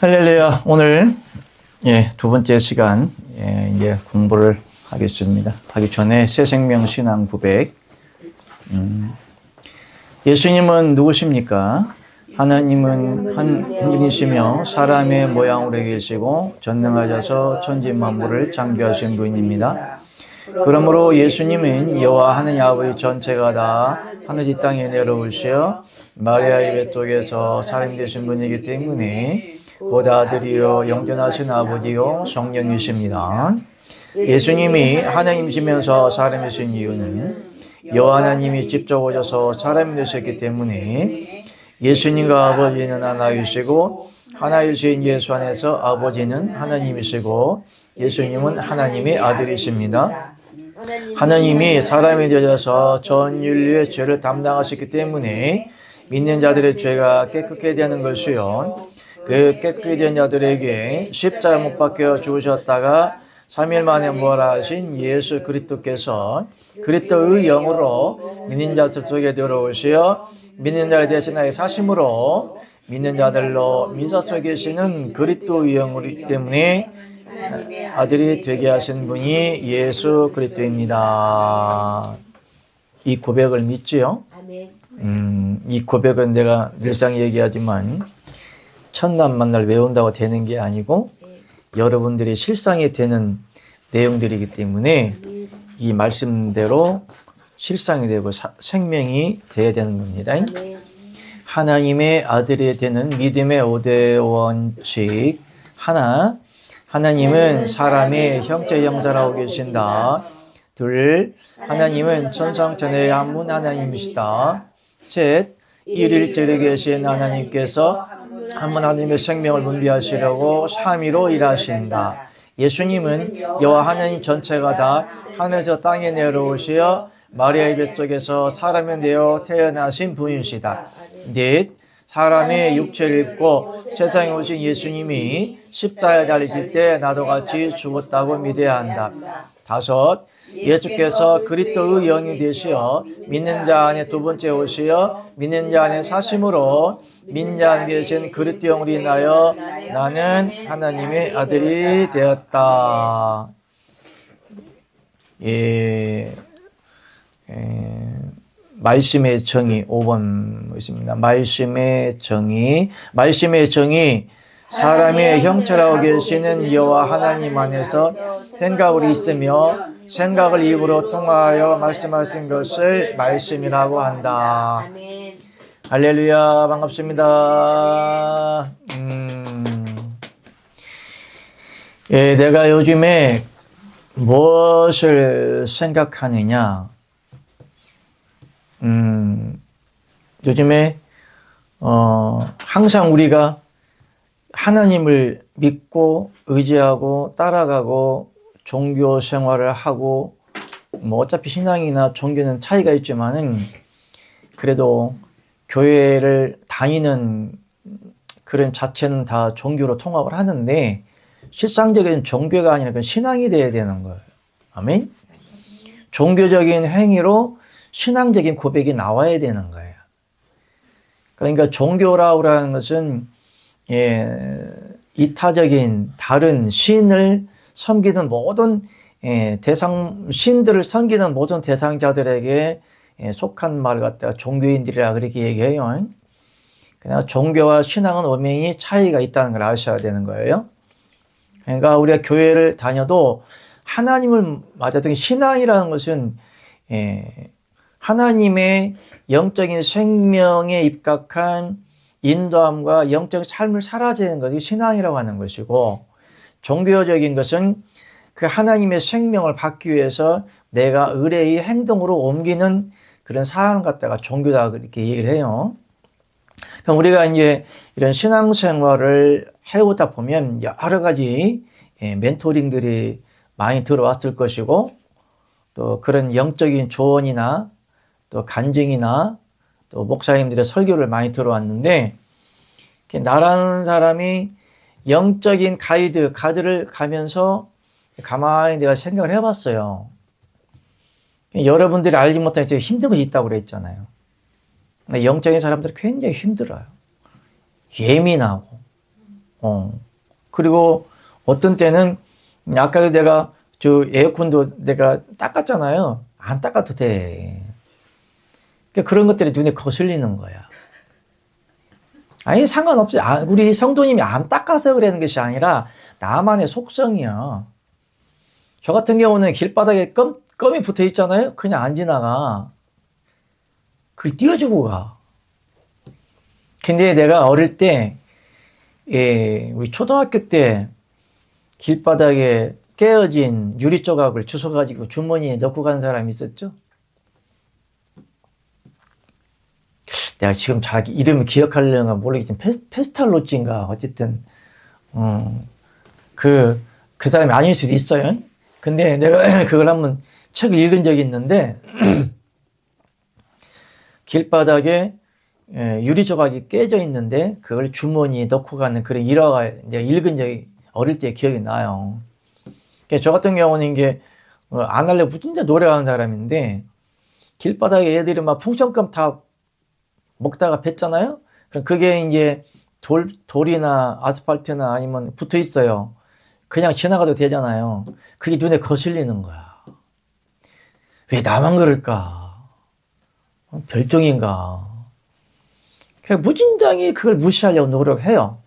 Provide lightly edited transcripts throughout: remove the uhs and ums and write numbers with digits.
할렐루야. 오늘 두 번째 시간 이제 공부를 하겠습니다. 하기 전에 새생명 신앙 고백. 예수님은 누구십니까? 하나님은 한 분이시며 사람의 모양으로 계시고 전능하셔서 천지 만물을 창조하신 분입니다. 그러므로 예수님은 여호와 하느님 아버지 전체가 다 하늘 이 땅에 내려오시어 마리아의 뱃 속에서 사람이 되신 분이기 때문에 곧 아들이요 영존하신 아버지요 성령이십니다. 예수님이 하나님이시면서 사람이신 이유는 여호와 하나님이 직접 오셔서 사람이 되셨기 때문에 예수님과 아버지는 하나이시고 하나이신 예수 안에서 아버지는 하나님이시고 예수님은 하나님의 아들이십니다. 하나님이 사람이 되셔서 전 인류의 죄를 담당하셨기 때문에 믿는 자들의 죄가 깨끗게 되는 것이요, 그 깨끗게 된 자들에게 십자가 못 박혀 죽으셨다가 3일 만에 부활하신 예수 그리스도께서 그리스도의 영으로 믿는 자들 속에 들어오시어 믿는 자를 대신하여 사심으로 믿는 자들로 민사 속에 계시는 그리스도의 영이기 때문에 아들이 되게 하신 분이 예수 그리스도입니다. 이 고백을 믿지요? 이 고백은 내가 늘상 얘기하지만 첫날 만날 외운다고 되는 게 아니고 여러분들이 실상이 되는 내용들이기 때문에 이 말씀대로 실상이 되고 생명이 되어야 되는 겁니다. 하나님의 아들이 되는 믿음의 5대 원칙. 하나, 하나님은 사람의 형체 형상하고 계신다. 둘, 하나님은 천상천하의 한 분 하나님이시다. 셋, 일일절에 계신 하나님께서 한 분 하나님의 생명을 분비하시려고 삼위로 일하신다. 예수님은 여호와 하나님 전체가 다 하늘에서 땅에 내려오시어 마리아의 뱃 속에서 사람이 되어 태어나신 분이시다. 넷, 사람의 육체를 입고 세상에 오신 예수님이 십자가에 달리실 때 나도 같이 죽었다고 믿어야 한다. 다섯, 예수께서 그리스도의 영이 되시어 믿는 자 안에 두 번째 오시어 믿는 자 안에 사심으로 믿는 자 안에 계신 그리스도 영으로 인하여 나는 하나님의 아들이 되었다. 말씀의 정의 5번 있습니다. 말씀의 정의. 말씀의 정의, 사람의 형체라고 계시는 여호와 하나님 안에서 생각으로 있으며 생각을 입으로 통하여 말씀하신 것을 말씀이라고 한다. 할렐루야, 반갑습니다. 내가 요즘에 무엇을 생각하느냐? 요즘에 항상 우리가 하나님을 믿고 의지하고 따라가고 종교 생활을 하고 뭐 어차피 신앙이나 종교는 차이가 있지만은 그래도 교회를 다니는 그런 자체는 다 종교로 통합을 하는데 실상적인 종교가 아니라 그건 신앙이 돼야 되는 거예요. 아멘? 종교적인 행위로 신앙적인 고백이 나와야 되는 거예요. 그러니까 종교라고 하는 것은 이타적인 다른 신을 섬기는 모든 신들을 섬기는 모든 대상자들에게 속한 말을 갖다가 종교인들이라 그렇게 얘기해요. 그냥 종교와 신앙은 엄연히 차이가 있다는 걸 아셔야 되는 거예요. 그러니까 우리가 교회를 다녀도 하나님을 맞아들인 신앙이라는 것은 하나님의 영적인 생명에 입각한 인도함과 영적 삶을 살아야 되는 것이 신앙이라고 하는 것이고, 종교적인 것은 그 하나님의 생명을 받기 위해서 내가 의뢰의 행동으로 옮기는 그런 사안을 갖다가 종교다 그렇게 얘기를 해요. 그럼 우리가 이제 이런 신앙생활을 해오다 보면 여러 가지 멘토링들이 많이 들어왔을 것이고, 또 그런 영적인 조언이나 또 간증이나 또 목사님들의 설교를 많이 들어왔는데, 나라는 사람이 영적인 가드를 가면서 가만히 내가 생각을 해봤어요. 여러분들이 알지 못하는 되게 힘든 것이 있다고 그랬잖아요. 영적인 사람들은 굉장히 힘들어요. 예민하고 그리고 어떤 때는 아까 내가 저 에어컨도 내가 닦았잖아요. 안 닦아도 돼. 그러니까 그런 것들이 눈에 거슬리는 거야. 아니 상관없어요. 우리 성도님이 안 닦아서 그러는 것이 아니라 나만의 속성이야. 저 같은 경우는 길바닥에 껌이 붙어 있잖아요. 그냥 안 지나가. 그걸 띄워주고 가. 근데 내가 어릴 때 우리 초등학교 때 길바닥에 깨어진 유리 조각을 주워가지고 주머니에 넣고 간 사람이 있었죠. 내가 지금 자기 이름을 기억하려나 모르겠지만 페스탈로치인가 어쨌든 그 사람이 아닐 수도 있어요. 근데 내가 그걸 한번 책을 읽은 적이 있는데 길바닥에 유리 조각이 깨져 있는데 그걸 주머니에 넣고 가는 그런 일화가 내가 읽은 적이 어릴 때 기억이 나요. 저 같은 경우는 이게 안 하려고 진짜 노력하는 사람인데 길바닥에 애들이 막 풍선껌 다 먹다가 뱉잖아요. 그럼 그게 이제 돌이나 아스팔트나 아니면 붙어 있어요. 그냥 지나가도 되잖아요. 그게 눈에 거슬리는 거야. 왜 나만 그럴까? 별종인가? 그냥 무진장이 그걸 무시하려고 노력해요.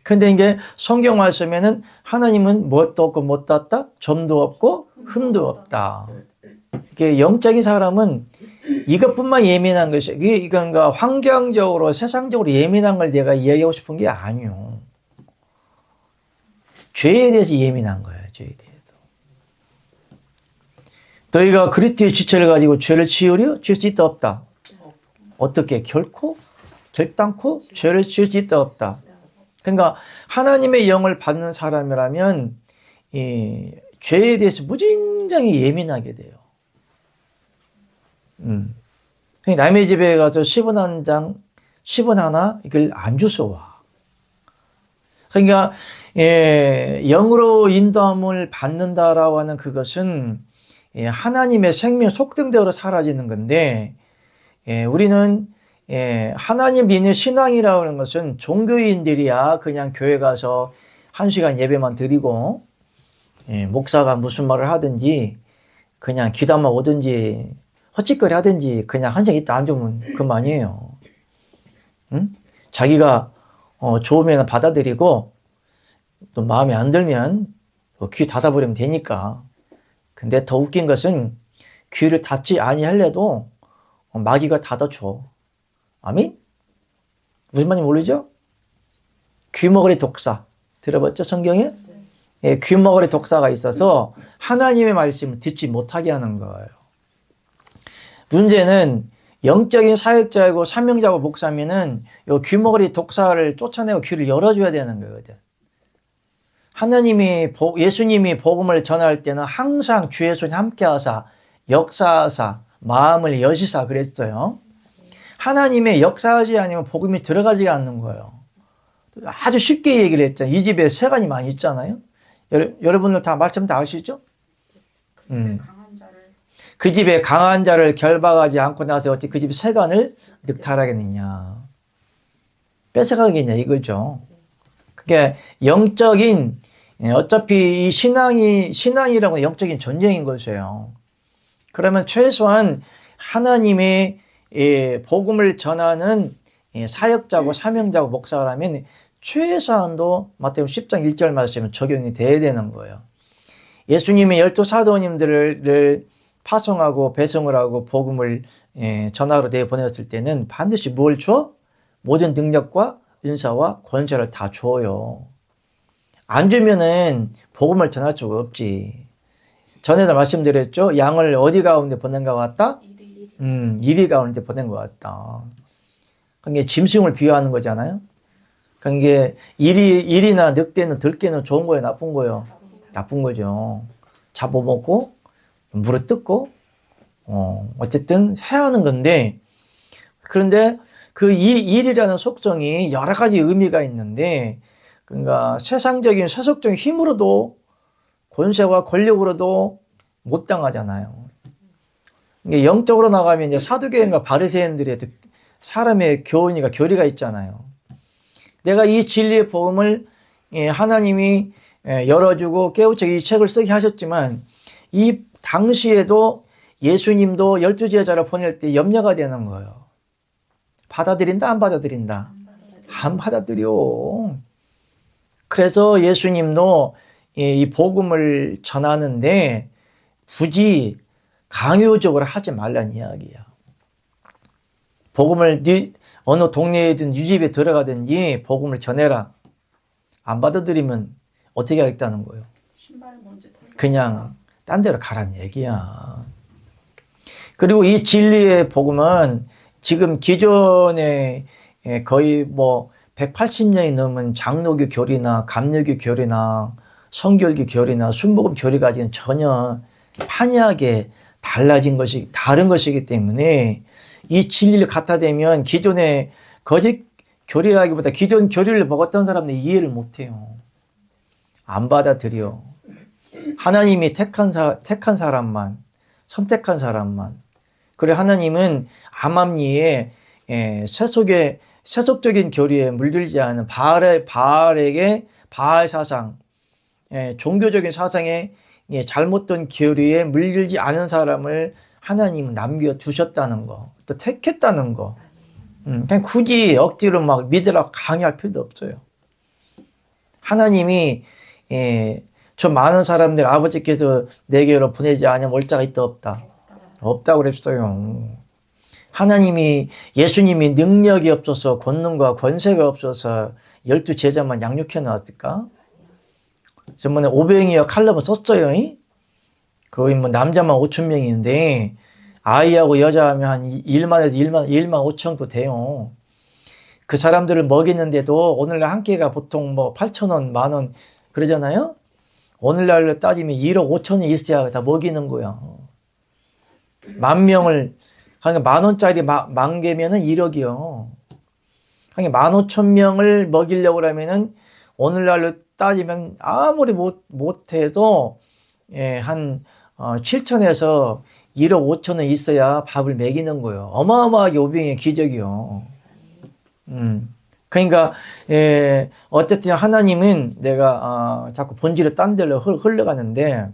근데 이게 성경 말씀에는 하나님은 뭣도 없고 뭣도 없다, 점도 없고 흠도 없다. 이게 영적인 사람은 이것뿐만 예민한 것이, 이건가 환경적으로 세상적으로 예민한 걸 내가 이야기하고 싶은 게 아니요. 죄에 대해서 예민한 거예요. 죄에 대해서. 너희가 그리스도의 지체를 가지고 죄를 지으려 지을 수 있다 없다. 어떻게? 결단코 죄를 지을 수 있다 없다. 그러니까 하나님의 영을 받는 사람이라면 이 죄에 대해서 무진장히 예민하게 돼요. 남의 집에 가서 10원 한 장, 10원 하나 이걸 안 주워와. 그러니까 영으로 인도함을 받는다라고 하는 그것은 하나님의 생명 속등대로 사라지는 건데 우리는 하나님 믿는 신앙이라고 하는 것은 종교인들이야 그냥 교회 가서 1시간 예배만 드리고 목사가 무슨 말을 하든지 그냥 기도만 오든지 헛짓거리 하든지 그냥 한 장 있다 앉으면 그만이에요. 응? 자기가 좋으면 받아들이고 또 마음에 안 들면 귀 닫아버리면 되니까. 근데 더 웃긴 것은 귀를 닫지 아니하려도 마귀가 닫아줘. 아멘? 무슨 말인지 모르죠? 귀머거리 독사 들어봤죠? 성경에? 귀머거리 독사가 있어서 하나님의 말씀을 듣지 못하게 하는 거예요. 문제는 영적인 사역자이고 사명자고 목사면은 이 귀머거리 독사를 쫓아내고 귀를 열어줘야 되는 거거든. 예수님이 복음을 전할 때는 항상 주의 손이 함께하사 역사하사 마음을 여시사 그랬어요. 하나님의 역사하지 않으면 복음이 들어가지 않는 거예요. 아주 쉽게 얘기를 했잖아요. 이 집에 세간이 많이 있잖아요. 여러분들 다 말씀 다 아시죠? 그 집에 강한 자를 결박하지 않고 나서 어찌 그 집에 세간을 늑탈하겠느냐. 뺏어가겠냐 이거죠. 그게 영적인 어차피 이 신앙이라고 영적인 전쟁인 것이에요. 그러면 최소한 하나님의 복음을 전하는 사역자고 사명자고 목사라면 최소한도 마태복음 10장 1절 말씀은 적용이 돼야 되는 거예요. 예수님이 12 사도님들을 파송하고 배송을 하고 복음을 전하러 내보냈을 때는 반드시 뭘 줘? 모든 능력과 은사와 권세를 다 줘요. 안 주면은 복음을 전할 수가 없지. 전에도 말씀드렸죠. 양을 어디 가운데 보낸 것 같다? 이리 가운데 보낸 것 같다. 그게 짐승을 비유하는 거잖아요. 그게 일이나 늑대는 들깨는 좋은 거예요, 나쁜 거예요? 나쁜 거죠. 잡아먹고 물에 뜯고 어쨌든 해하는 건데, 그런데 그 일이라는 속성이 여러 가지 의미가 있는데, 그러니까 세상적인 세속적인 힘으로도 권세와 권력으로도 못 당하잖아요. 영적으로 나가면 이제 사두개인과 바리새인들의 사람의 교리가 있잖아요. 내가 이 진리의 복음을 하나님이 열어주고 깨우쳐 이 책을 쓰게 하셨지만 이 당시에도 예수님도 12제자를 보낼 때 염려가 되는 거예요. 받아들인다 안 받아들인다? 안 받아들여. 그래서 예수님도 이 복음을 전하는데 굳이 강요적으로 하지 말란 이야기야. 복음을 어느 동네에든 네 집에 들어가든지 복음을 전해라. 안 받아들이면 어떻게 하겠다는 거예요? 그냥 딴 데로 가란 얘기야. 그리고 이 진리의 복음은 지금 기존에 거의 뭐 180년이 넘은 장로교 교리나 감리교 교리나 성결교 교리나 순복음 교리가 지금 전혀 판이하게 다른 것이기 때문에 이 진리를 갖다 대면 기존의 거짓 교리라기보다 기존 교리를 먹었던 사람들이 이해를 못해요. 안 받아들여. 하나님이 택한 사람만, 선택한 사람만. 그래 하나님은 암암리에 세속적인 교리에 물들지 않은 바알 사상, 종교적인 사상에 잘못된 교리에 물들지 않은 사람을 하나님은 남겨두셨다는 거, 또 택했다는 거. 그냥 굳이 억지로 막 믿으라고 강요할 필요도 없어요. 하나님이 저 많은 사람들 아버지께서 내게로 보내지 않으면 올자가 있다 없다? 없다고 그랬어요. 하나님이 예수님이 능력이 없어서 권능과 권세가 없어서 12제자만 양육해 놨을까? 저번에 오병이어 칼럼을 썼어요. 거의 뭐 남자만 5천 명인데 아이하고 여자하면 한 1만에서 1만 5천도 돼요. 그 사람들을 먹이는데도 오늘날 한 끼가 보통 뭐 8,000원, 10,000원 그러잖아요. 오늘날로 따지면 1억 5천이 있어야 다 먹이는 거야. 10,000명을 한 10,000원짜리 10,000개면은 1억이요. 한 15,000명을 먹이려고 하면은 오늘날로 따지면 아무리 못해도 한 7천에서 1억 5천은 있어야 밥을 먹이는 거예요. 어마어마하게 오병의 기적이요. 그러니까 어쨌든 하나님은 내가 자꾸 본질을 딴 데로 흘러가는데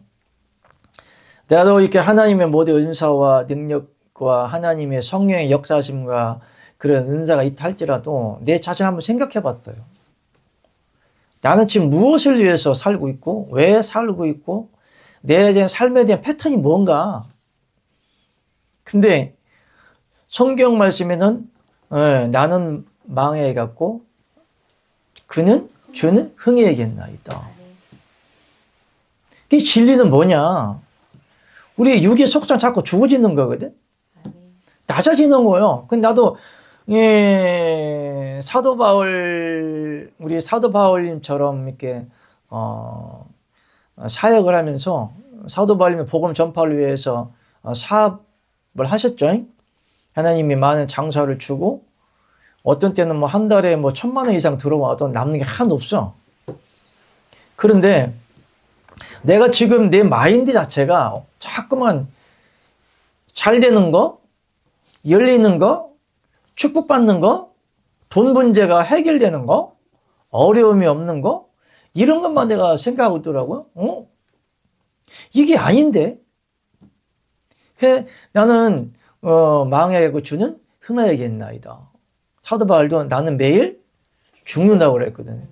내가 이렇게 하나님의 모든 은사와 능력과 하나님의 성령의 역사심과 그런 은사가 있다 할지라도 내 자신 한번 생각해 봤어요. 나는 지금 무엇을 위해서 살고 있고 왜 살고 있고 내 삶에 대한 패턴이 뭔가. 근데 성경 말씀에는 나는 망해갖고 주는 흥해야겠나이다. 이 진리는 뭐냐? 우리 육의 속성 자꾸 죽어지는 거거든. 낮아지는 거예요. 근데 나도 사도 바울 우리 사도 바울님처럼 이렇게 사역을 하면서 사도 바울님의 복음 전파를 위해서 사업을 하셨죠. 하나님이 많은 장사를 주고 어떤 때는 뭐 한 달에 뭐 1,000만 원 이상 들어와도 남는 게 하나도 없어. 그런데 내가 지금 내 마인드 자체가 자꾸만 잘 되는 거, 열리는 거, 축복받는 거, 돈 문제가 해결되는 거, 어려움이 없는 거, 이런 것만 내가 생각하고 있더라고요. 이게 아닌데. 나는 망해고 주는 흥하야겠나이다. 사도 바울도 나는 매일 죽는다고 그랬거든.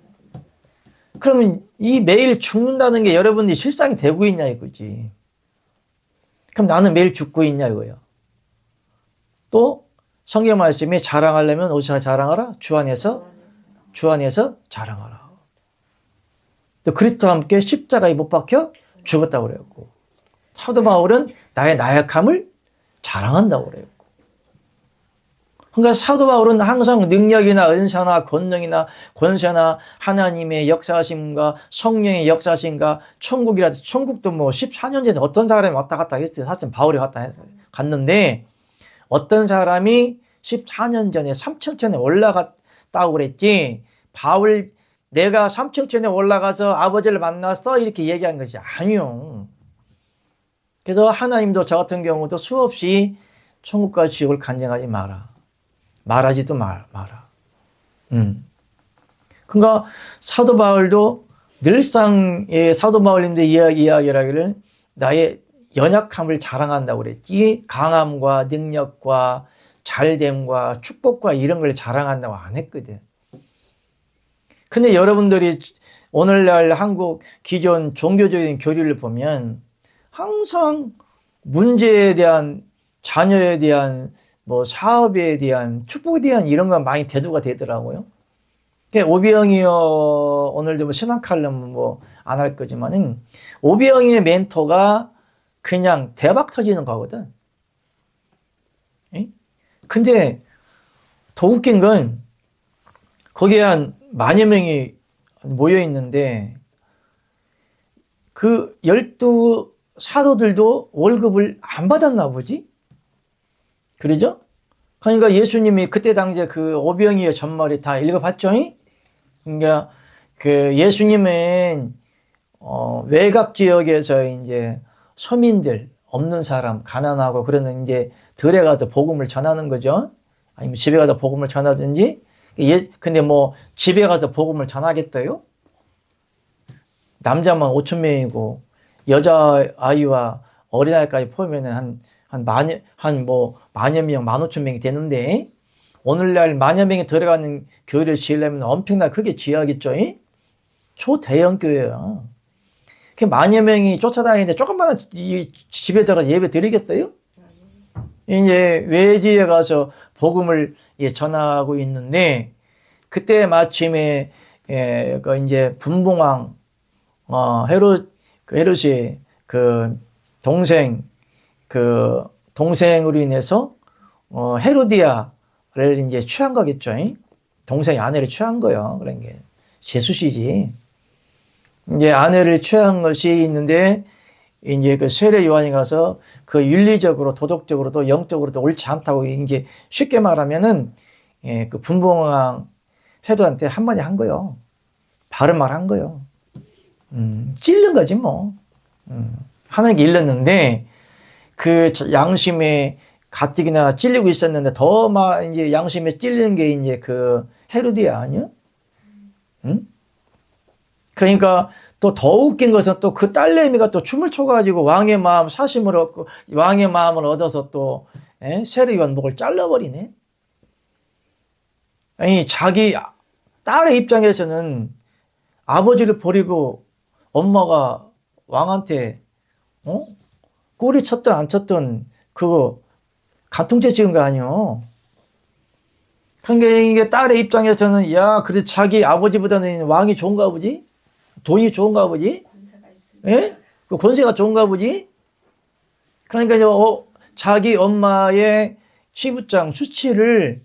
그러면 이 매일 죽는다는 게 여러분들이 실상이 되고 있냐 이거지. 그럼 나는 매일 죽고 있냐 이거야. 또 성경 말씀이 자랑하려면 어디서 자랑하라? 주 안에서 자랑하라. 또 그리스도와 함께 십자가에 못 박혀 죽었다고 그랬고 사도 바울은 나의 나약함을 자랑한다고 그랬고 그러니까 사도 바울은 항상 능력이나 은사나 권능이나 권세나 하나님의 역사하심과 성령의 역사하심과 천국이라도 천국도 뭐 14년 전에 어떤 사람이 왔다 갔다 했어요. 사실 바울이 갔는데 어떤 사람이 14년 전에 3층천에 올라갔다고 그랬지 바울 내가 3층천에 올라가서 아버지를 만났어 이렇게 얘기한 것이 아니요. 그래서 하나님도 저 같은 경우도 수없이 천국과 지옥을 간증하지 마라. 말하지도 마라. 그러니까 사도 바울도 늘상 사도 바울님도 이야기하기를 나의 연약함을 자랑한다고 그랬지 강함과 능력과 잘됨과 축복과 이런 걸 자랑한다고 안 했거든. 근데 여러분들이 오늘날 한국 기존 종교적인 교리를 보면 항상 문제에 대한 자녀에 대한 뭐 사업에 대한 축복에 대한 이런 건 많이 대두가 되더라고요. 오비영이요 오늘도 뭐 신학 칼럼 뭐 안 할 거지만은 오비영이의 멘토가 그냥 대박 터지는 거거든. 근데 더 웃긴 건 거기에 한 만여 명이 모여 있는데 그 12 사도들도 월급을 안 받았나 보지? 그러죠? 그러니까 예수님이 그때 당시에 그 오병이어 전말이 다 읽어봤죠? 그러니까 그 예수님은 외곽 지역에서 이제 서민들 없는 사람 가난하고 그러는 이제 들에 가서 복음을 전하는 거죠. 아니면 집에 가서 복음을 전하든지. 근데 뭐 집에 가서 복음을 전하겠어요? 남자만 5천 명이고 여자 아이와 어린아이까지 포함하면 만여 명, 15,000명이 되는데 오늘날 만여 명이 들어가는 교회를 지으려면 엄청나게 크게 지어야겠죠? 초대형 교회야. 그 만여 명이 쫓아다니는데 조금만 집에 들어가 예배 드리겠어요? 이제 외지에 가서 복음을 전하고 있는데 그때 마침에 이제 분봉왕 헤롯이 그 동생으로 인해서 헤로디아를 이제 취한 거겠죠. 동생이 아내를 취한 거예요. 그런 게 제수시지. 이제 아내를 취한 것이 있는데 이제 그 세례 요한이 가서 그 윤리적으로 도덕적으로도 영적으로도 옳지 않다고 이제 쉽게 말하면은 그 분봉왕 헤롯한테 한마디 한 거요. 바른 말 한 거요. 찔른 거지 뭐. 하나님께 일렀는데 그 양심에 가뜩이나 찔리고 있었는데 더 막 이제 양심에 찔리는 게 이제 그 헤로디아 아니야? 응? 그러니까 또 더 웃긴 것은 또 그 딸내미가 또 춤을 춰가지고 왕의 마음 사심을 얻고 왕의 마음을 얻어서 또 세례 요한 목을 잘라버리네. 아니 자기 딸의 입장에서는 아버지를 버리고 엄마가 왕한테 꼬리 쳤든 안 쳤든 그거 간통죄 지은 거 아니요. 그러니까 이게 딸의 입장에서는 야 그래 자기 아버지보다는 왕이 좋은가 보지? 돈이 좋은가 보지? 예? 그 권세가 좋은가 보지? 그러니까 이제 자기 엄마의 시부장 수치를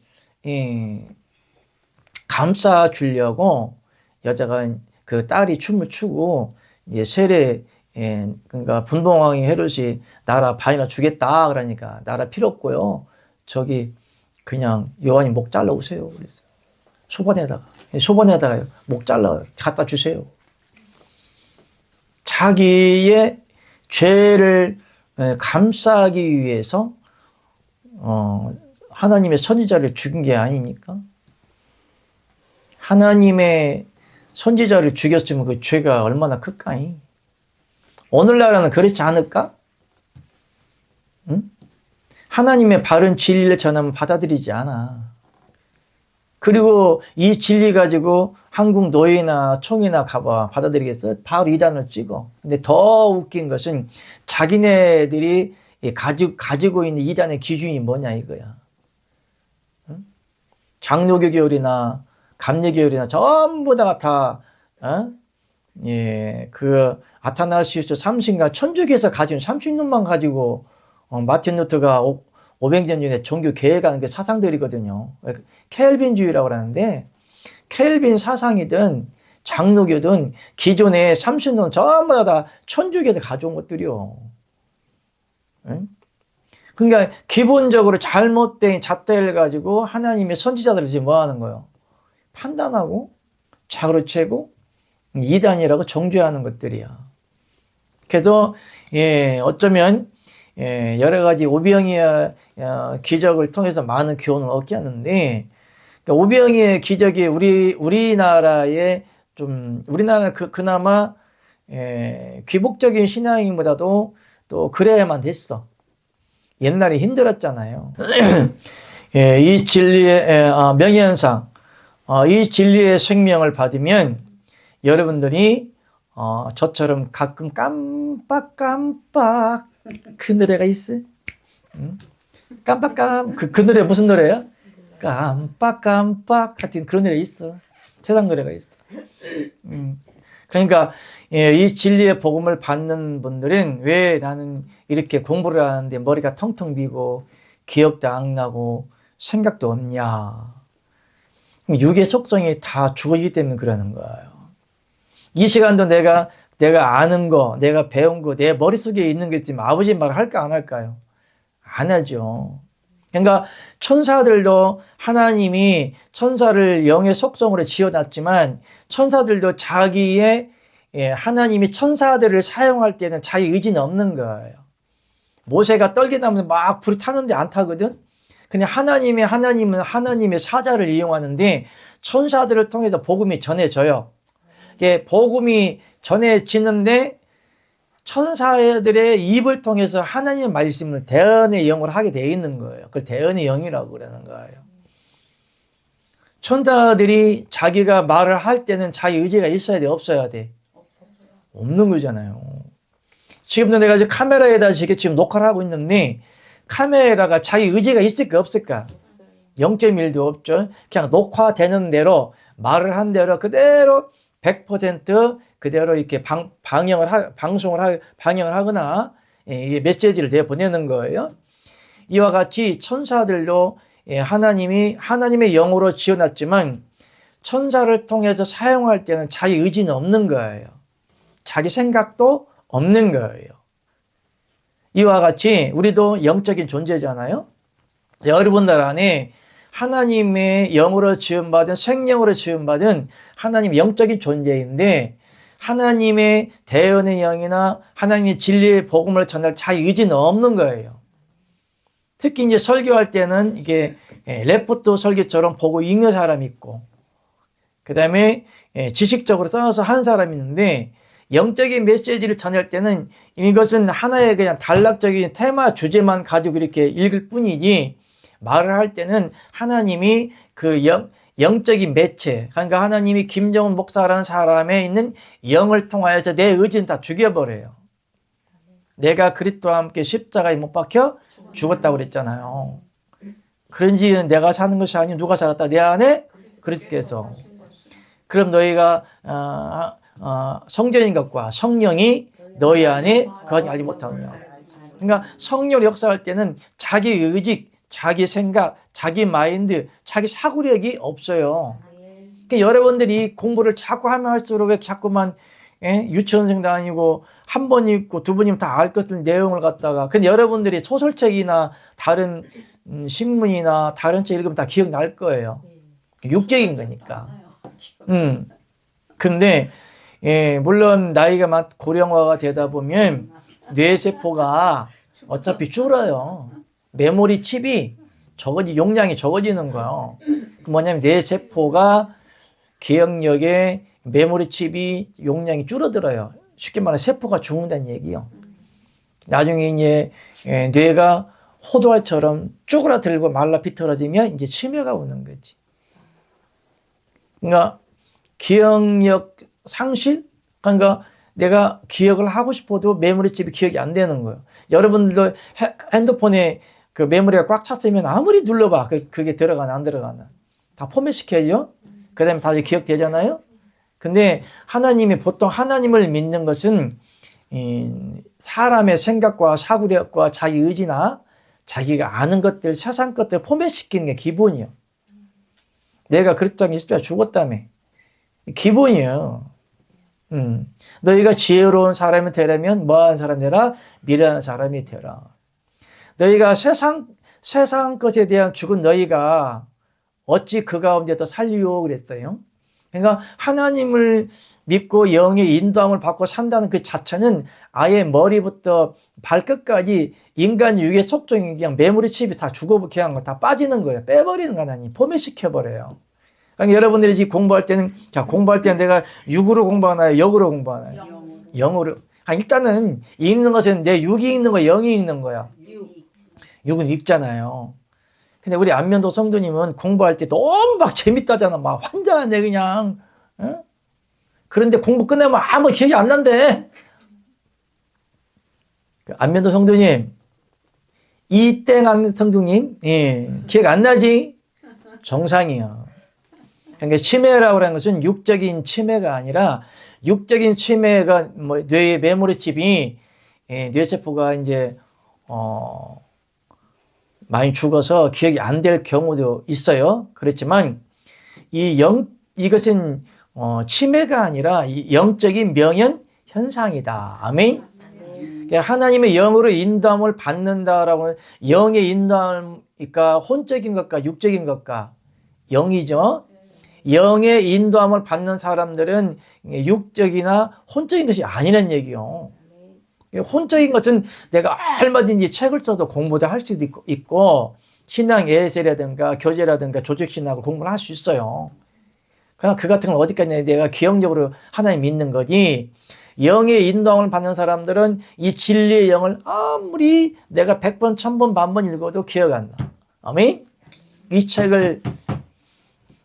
감싸 주려고 여자가 그 딸이 춤을 추고 이제 세례 그러니까 분봉왕이 헤롯이 나라 반이나 주겠다 그러니까 나라 필요 없고요. 저기 그냥 요한이 목 잘라 오세요. 그랬어요. 소반에다가 목 잘라 갖다 주세요. 자기의 죄를 감싸기 위해서 하나님의 선지자를 죽인 게 아닙니까? 하나님의 선지자를 죽였으면 그 죄가 얼마나 클까이? 오늘날은 그렇지 않을까? 응? 하나님의 바른 진리를 전하면 받아들이지 않아. 그리고 이 진리 가지고 한국 노예나 총이나 가봐 받아들이겠어? 바로 이단을 찍어. 근데 더 웃긴 것은 자기네들이 가지고 있는 이단의 기준이 뭐냐 이거야. 응? 장로교 교리나 감리교리나 전부 다 그 아타나시우스 삼신과 천주교에서 가진 30년만 가지고 마틴 루터가 500년 전에 종교 개혁한 그 사상들이거든요. 켈빈주의라고 하는데 켈빈 사상이든 장로교든 기존의 30년 전부 다 천주교에서 가져온 것들이요. 응? 그러니까 기본적으로 잘못된 잣대를 가지고 하나님의 선지자들을 지금 뭐 하는 거예요? 판단하고 자그로 채고 이단이라고 정죄하는 것들이야. 그래서 어쩌면 여러 가지 오병이어 기적을 통해서 많은 교훈을 얻게 하는데 그러니까 오병이의 기적이 우리나라의 우리나라 그나마 귀복적인 신앙인보다도 또 그래야만 됐어. 옛날에 힘들었잖아요. 이 진리의 명예현상, 이 진리의 생명을 받으면 여러분들이 저처럼 가끔 깜빡깜빡 그 노래가 있어. 응? 그 노래 무슨 노래야? 깜빡깜빡 하여튼 그런 노래 있어. 세상 노래가 있어. 그러니까 이 진리의 복음을 받는 분들은 왜 나는 이렇게 공부를 하는데 머리가 텅텅 비고 기억도 안 나고 생각도 없냐. 육의 속성이 다 죽어있기 때문에 그러는 거예요. 이 시간도 내가 아는 거, 내가 배운 거, 내 머릿속에 있는 게 있지만 아버지 말 할까 안 할까요? 안 하죠. 그러니까 천사들도 하나님이 천사를 영의 속성으로 지어놨지만 천사들도 자기의 하나님이 천사들을 사용할 때는 자기 의지는 없는 거예요. 모세가 떨기나무는 막 불이 타는데 안 타거든. 그냥 하나님은 하나님의 사자를 이용하는데 천사들을 통해서 복음이 전해져요. 복음이 전해지는데 천사들의 입을 통해서 하나님의 말씀을 대언의 영으로 하게 되어 있는 거예요. 그걸 대언의 영이라고 그러는 거예요. 천사들이 자기가 말을 할 때는 자기 의지가 있어야 돼, 없어야 돼? 없는 거잖아요. 지금도 내가 이제 카메라에다 지금 녹화를 하고 있는데 카메라가 자기 의지가 있을까 없을까? 0.1도 없죠. 그냥 녹화되는 대로 말을 한 대로 그대로 100% 그대로 이렇게 방영을 하거나 메시지를 내보내는 거예요. 이와 같이 천사들도 하나님의 영으로 지어놨지만 천사를 통해서 사용할 때는 자기 의지는 없는 거예요. 자기 생각도 없는 거예요. 이와 같이 우리도 영적인 존재잖아요. 여러분들 안에 하나님의 영으로 지음받은 생명으로 지음받은 하나님 영적인 존재인데 하나님의 대언의 영이나 하나님의 진리의 복음을 전할 자기 의지는 없는 거예요. 특히 이제 설교할 때는 이게 레포트 설교처럼 보고 읽는 사람이 있고 그 다음에 지식적으로 써서 한 사람이 있는데 영적인 메시지를 전할 때는 이것은 하나의 그냥 단락적인 테마 주제만 가지고 이렇게 읽을 뿐이지 말을 할 때는 하나님이 그 영적인 매체, 그러니까 하나님이 김정은 목사라는 사람에 있는 영을 통하여서 내 의지는 다 죽여버려요. 내가 그리스도와 함께 십자가에 못 박혀 죽었다고 그랬잖아요. 그런지 내가 사는 것이 아니고 누가 살았다? 내 안에 그리스도께서. 그럼 너희가 성전인 것과 성령이 너희 안에 거하지 알지 못하느냐. 그러니까 성령 역사할 때는 자기 의지, 자기 생각, 자기 마인드, 자기 사고력이 없어요. 그러니까 여러분들이 공부를 자꾸 하면 할수록 왜 자꾸만 유치원생도 아니고 한 번 읽고 두 번 읽으면 다 알 것들 내용을 갖다가 근데 여러분들이 소설책이나 다른 신문이나 다른 책 읽으면 다 기억날 거예요. 육적인 거니까. 근데 물론 나이가 고령화가 되다 보면 뇌세포가 어차피 줄어요. 메모리 칩이 용량이 적어지는 거예요. 뭐냐면 뇌세포가 기억력에 메모리 칩이 용량이 줄어들어요. 쉽게 말해 세포가 죽는다는 얘기요. 나중에 이제 뇌가 호두알처럼 쪼그라들고 말라 비틀어지면 이제 치매가 오는 거지. 그러니까 기억력 상실? 그러니까 내가 기억을 하고 싶어도 메모리 칩이 기억이 안 되는 거예요. 여러분들도 핸드폰에 그 메모리가 꽉 찼으면 아무리 눌러봐. 그게 들어가나 안 들어가나. 다 포맷 시켜야죠. 그 다음에 다시 기억되잖아요. 근데 보통 하나님을 믿는 것은 사람의 생각과 사고력과 자기 의지나 자기가 아는 것들, 세상 것들 포맷 시키는 게 기본이에요. 내가 그리스도와 십자가에 죽었다며. 기본이에요. 너희가 지혜로운 사람이 되려면 뭐하는 사람이 되라? 미련한 사람이 되라. 너희가 세상 것에 대한 죽은 너희가 어찌 그 가운데 더 살리오 그랬어요. 그러니까 하나님을 믿고 영의 인도함을 받고 산다는 그 자체는 아예 머리부터 발끝까지 인간 육의 속성이 그냥 메모리 칩이 다 죽어 그냥 다 빠지는 거예요. 빼버리는 거 하나님 포맷시켜버려요. 그러니까 여러분들이 지금 공부할 때는 공부할 때는 내가 육으로 공부하나요? 영으로 공부하나요? 영으로. 일단은 읽는 것은 내 육이 읽는 거야, 영이 읽는 거야. 육은 읽잖아요. 근데 우리 안면도 성도님은 공부할 때 너무 막 재밌다잖아. 막 환장하네 그냥. 응? 그런데 공부 끝내면 아무 기억이 안 난대. 안면도 성도님, 이땡한 성도님, 기억 안 나지? 정상이야. 그러니까 치매라고 하는 것은 육적인 치매가 아니라 육적인 치매가 뭐 뇌의 메모리칩이 뇌세포가 이제 많이 죽어서 기억이 안 될 경우도 있어요. 그렇지만 이것은 치매가 아니라 영적인 명현 현상이다. 아멘. 그러니까 하나님의 영으로 인도함을 받는다라고 하면 영의 인도함이니까 혼적인 것과 육적인 것과 영이죠. 영의 인도함을 받는 사람들은 육적이나 혼적인 것이 아니란 얘기요. 혼적인 것은 내가 얼마든지 책을 써도 공부도 할 수도 있고 신앙 예세라든가 교제라든가 조직신학을 공부를 할 수 있어요. 그러나 그 같은 건 어디까지 내가 기형적으로 하나님 믿는 거지. 영의 인도함을 받는 사람들은 이 진리의 영을 아무리 내가 100번, 1000번, 10,000번 읽어도 기억 안 나. 아멘? 이 책을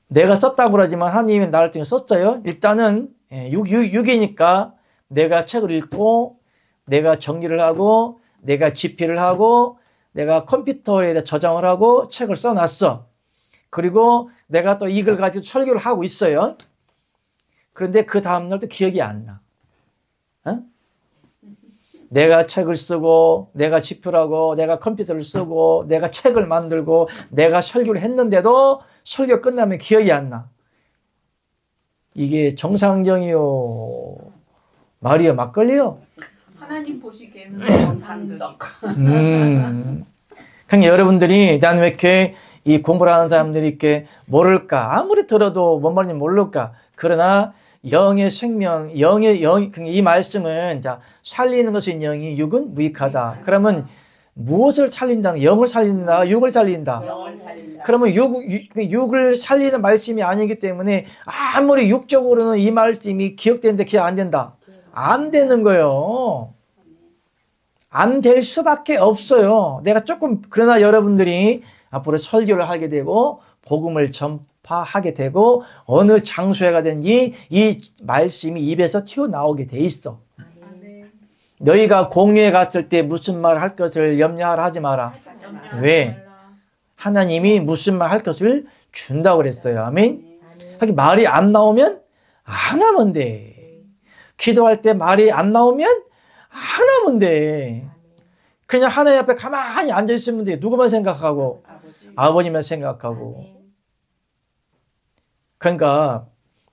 내가 썼다고 그러지만 하나님이 나를 통해 썼어요. 일단은 육이니까 내가 책을 읽고 내가 정리를 하고 내가 집필을 하고 내가 컴퓨터에 저장을 하고 책을 써놨어. 그리고 내가 또 이걸 가지고 설교를 하고 있어요. 그런데 그 다음날 또 기억이 안 나. 어? 내가 책을 쓰고 내가 집필하고 내가 컴퓨터를 쓰고 내가 책을 만들고 내가 설교를 했는데도 설교 끝나면 기억이 안 나. 이게 정상적이요? 말이요? 막걸리요? 하나님 보시기에는 정상적. 그냥 여러분들이 난 왜 이렇게 이 공부를 하는 사람들이 이렇게 모를까? 아무리 들어도 뭔 말인지 모를까? 그러나 영의 생명, 이 말씀은 자, 살리는 것은 영이, 육은 무익하다. 그러면 무엇을 살린다? 영을 살린다? 육을 살린다? 영을 살린다. 그러면 육을 살리는 말씀이 아니기 때문에 아무리 육적으로는 이 말씀이 기억되는데 기억 안 된다. 안 되는 거예요. 안 될 수밖에 없어요. 내가 조금, 그러나 여러분들이 앞으로 설교를 하게 되고 복음을 전파하게 되고 어느 장소에 가든지 이 말씀이 입에서 튀어나오게 돼 있어. 너희가 공회에 갔을 때 무슨 말 할 것을 염려하라 하지 마라. 왜? 하나님이 무슨 말 할 것을 준다고 그랬어요. 아멘? 하긴 말이 안 나오면 안 하면 돼. 기도할 때 말이 안 나오면 안 하면 돼. 그냥 하나님 앞에 가만히 앉아 있으면 돼. 누구만 생각하고? 아버님만 생각하고. 그러니까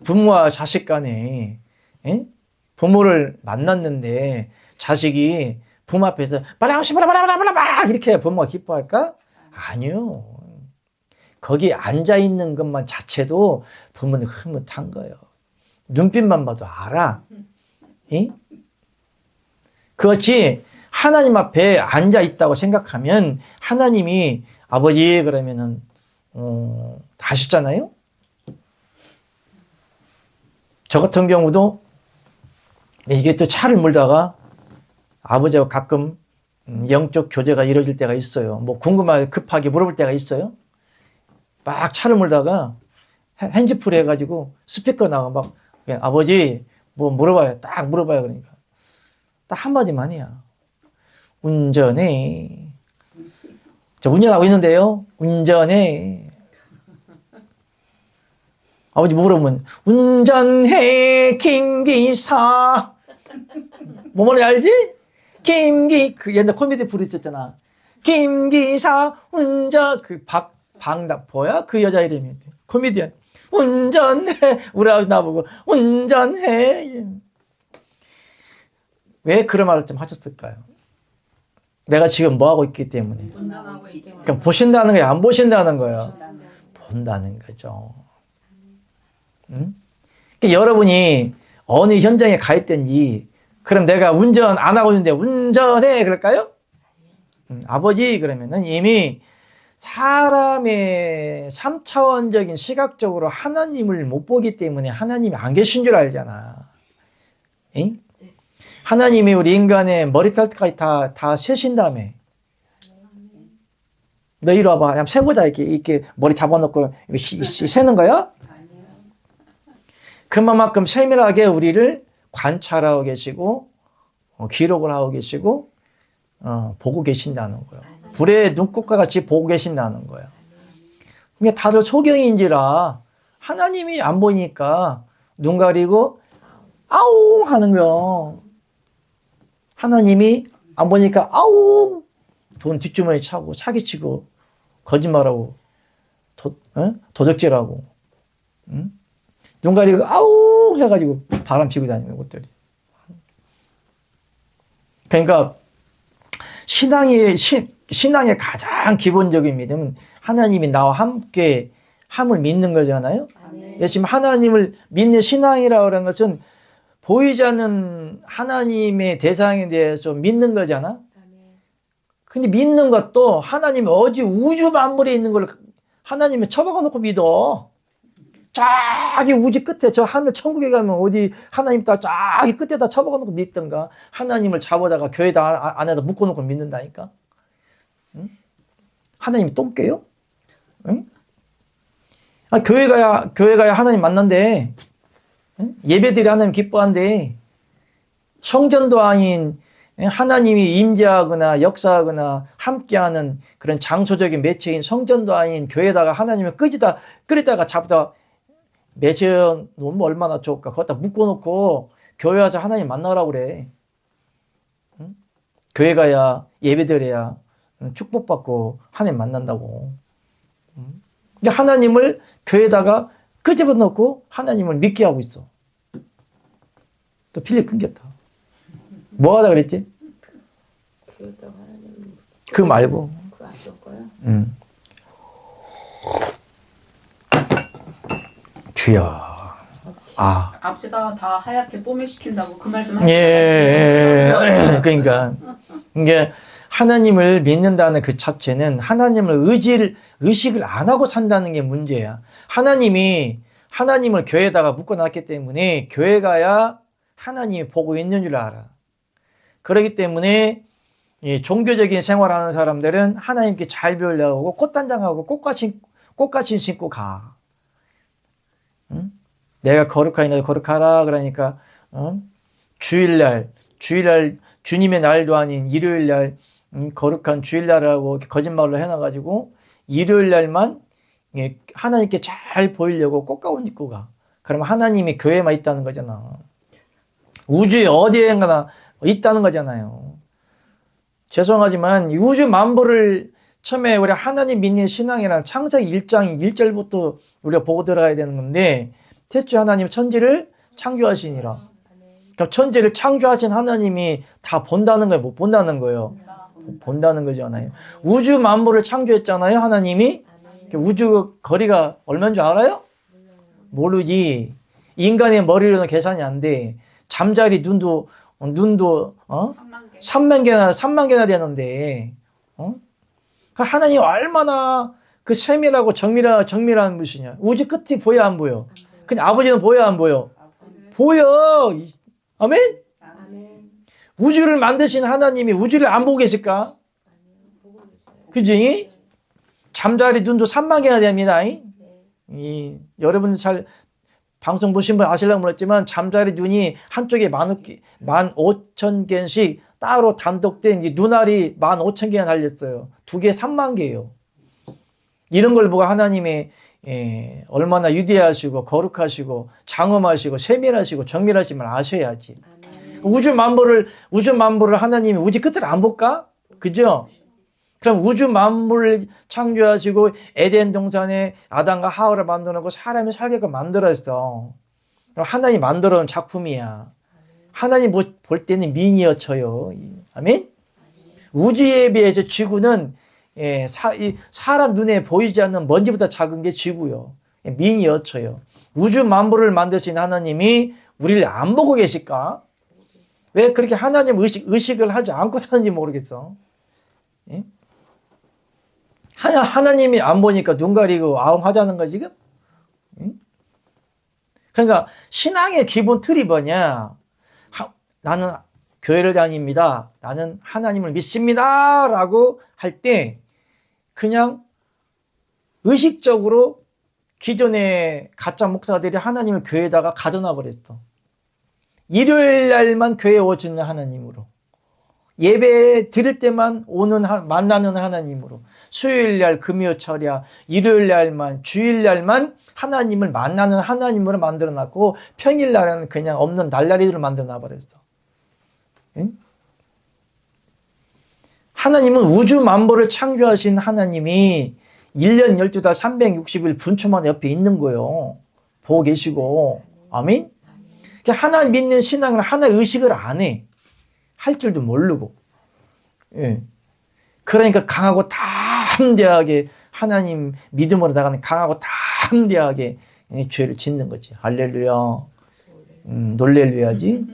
부모와 자식 간에 부모를 만났는데 자식이 부모 앞에서 바라바라바라바라 이렇게 해야 부모가 기뻐할까? 아니요. 거기 앉아 있는 것만 자체도 부모는 흐뭇한 거예요. 눈빛만 봐도 알아. 그렇지 하나님 앞에 앉아 있다고 생각하면 하나님이 아버지 그러면은 다 하셨잖아요. 저 같은 경우도 이게 또 차를 몰다가 아버지하고 가끔 영적 교제가 이루어질 때가 있어요. 뭐 궁금하게 급하게 물어볼 때가 있어요. 막 차를 몰다가 핸즈프리 해가지고 스피커 나가 막 아버지 뭐 물어봐요. 딱 물어봐요. 그러니까 딱 한마디만 해요. 운전해. 저 운전하고 있는데요. 운전해. 아버지 물어보면 운전해 김기사. 뭐 말인지 알지? 그 옛날 코미디 프로 있었잖아. 김기사 운전 박당포야 그 여자 이름이 코미디언. 운전해. 우리 아버지 나보고 운전해. 왜 그런 말을 좀 하셨을까요? 내가 지금 뭐 하고 있기 때문에. 그러니까 보신다는 거예요? 안 보신다는 거예요? 본다는 거죠. 응? 그러니까 여러분이 어느 현장에 가 있든지 그럼 내가 운전 안 하고 있는데 운전해 그럴까요? 아버지 그러면은 이미 사람의 3차원적인 시각적으로 하나님을 못 보기 때문에 하나님이 안 계신 줄 알잖아. 응? 하나님이 우리 인간의 머리털까지 다 세신다며. 너 이리 와봐. 그냥 세보자. 이렇게 머리 잡아놓고 세는 거야? 그만큼 세밀하게 우리를 관찰하고 계시고, 기록을 하고 계시고, 보고 계신다는 거예요. 불의 눈꽃과 같이 보고 계신다는 거예요. 그러니까 다들 소경인지라 하나님이 안 보이니까 눈 가리고 아웅 하는 거예요. 하나님이 안 보니까 아웅 돈 뒷주머니 차고 사기치고 거짓말하고 도적질하고 응? 눈 가리고 아웅 해가지고 바람 피고 다니는 것들이. 그러니까 신앙의 가장 기본적인 믿음은 하나님이 나와 함께 함을 믿는 거잖아요. 지금 하나님을 믿는 신앙이라고 하는 것은 보이지 않는 하나님의 대상에 대해서 믿는 거잖아. 근데 믿는 것도 하나님이 어디 우주 만물에 있는 걸 하나님이 쳐박아 놓고 믿어. 저기 우주 끝에 저 하늘 천국에 가면 어디 하나님 딱 저기 끝에다 쳐박아 놓고 믿던가 하나님을 잡아다가 교회다 안에다 묶어 놓고 믿는다니까. 응? 하나님이 똥개요? 응? 아, 교회 가야 하나님 만난대. 응? 예배들이 하나님 기뻐한대. 성전도 아닌 하나님이 임재하거나 역사하거나 함께하는 그런 장소적인 매체인 성전도 아닌 교회에다가 하나님을 끄리다가 잡다 매셔 놓으면 얼마나 좋을까. 거기다 묶어놓고 교회 와서 하나님 만나라고 그래. 응? 교회 가야 예배드려야 축복받고 하나님 만난다고. 응? 하나님을 교회에다가 끄집어 놓고 하나님을 믿게 하고 있어. 또 필립 끊겼다. 뭐 하다 그랬지? 그 말고. 그거 안 줄 거야? 주여. 아. 앞치가 다 하얗게 뽀매시킨다고 그 말씀 하시죠. 예. 그러니까 이게 하나님을 믿는다는 그 자체는 하나님을 의식을 안 하고 산다는 게 문제야. 하나님을 교회에다가 묶어놨기 때문에 교회 가야 하나님이 보고 있는 줄 알아. 그렇기 때문에 이 종교적인 생활하는 사람들은 하나님께 잘 배우려고 꽃단장하고 꽃가신 신고 가. 응? 내가 거룩하니 거룩하라 그러니까 주일날 주님의 날도 아닌 일요일날 거룩한 주일날이라고 거짓말로 해놔가지고 일요일날만 하나님께 잘 보이려고 꽃가운 입고 가. 그러면 하나님이 교회만 있다는 거잖아. 우주에 어디에나 있다는 거잖아요. 죄송하지만 우주 만물을 처음에 우리 하나님 믿는 신앙이란 창세기 1장 1절부터 우리가 보고 들어가야 되는 건데 태초에 하나님 천지를 창조하시니라. 그러니까 천지를 창조하신 하나님이 다 본다는 거예요? 못 본다는 거예요? 본다는 거잖아요. 우주 만물을 창조했잖아요, 하나님이. 우주 거리가 얼마인 줄 알아요? 모르지. 인간의 머리로는 계산이 안 돼. 잠자리 눈도 3만 개나 되는데, 그 하나님 얼마나 그 세밀하고 정밀한 분이냐. 우주 끝이 보여 안 보여? 근데 아버지는 보여 안 보여? 보여. 아멘? 우주를 만드신 하나님이 우주를 안 보고 계실까? 그지? 잠자리 눈도 3만 개나 됩니다. 여러분들 잘 방송 보신 분 아시려고 몰랐지만 잠자리 눈이 한쪽에 15,000개씩 따로 단독된 눈알이 15,000개나 달렸어요. 두 개 3만 개예요. 이런 걸 보고 하나님이 얼마나 위대하시고 거룩하시고 장엄하시고 세밀하시고 정밀하심을 아셔야지. 우주 만물을 하나님이 우주 끝을 안 볼까? 그죠? 그럼 우주 만물을 창조하시고 에덴 동산에 아담과 하와를 만들어놓고 사람이 살게끔 만들었어. 그럼 하나님 만들어 놓은 작품이야. 하나님 볼 때는 미니어처요. 아멘? 우주에 비해서 지구는 사람 눈에 보이지 않는 먼지보다 작은 게 지구요. 미니어처요. 우주 만물을 만드신 하나님이 우리를 안 보고 계실까? 왜 그렇게 하나님 의식을 하지 않고 사는지 모르겠어. 예? 하나님이 안 보니까 눈 가리고 아웅하자는 거야 지금? 예? 그러니까 신앙의 기본 틀이 뭐냐? 나는 교회를 다닙니다. 나는 하나님을 믿습니다. 라고 할 때 그냥 의식적으로 기존의 가짜 목사들이 하나님을 교회에다가 가둬놔 버렸어. 일요일 날만 교회에 오시는 하나님으로, 예배 드릴 때만 만나는 하나님으로, 수요일 날 금요철야 일요일 날만 주일 날만 하나님을 만나는 하나님으로 만들어놨고 평일 날은 그냥 없는 날라리를 만들어놔 버렸어. 응? 하나님은 우주 만물을 창조하신 하나님이 1년 12달 360일 분초만 옆에 있는 거예요. 보고 계시고. 아멘? 하나 믿는 신앙을 하나 의식을 안 해. 할 줄도 모르고. 예. 그러니까 강하고 담대하게 하나님 믿음으로 나가는 강하고 담대하게 죄를 짓는 거지. 할렐루야. 놀렐루야지.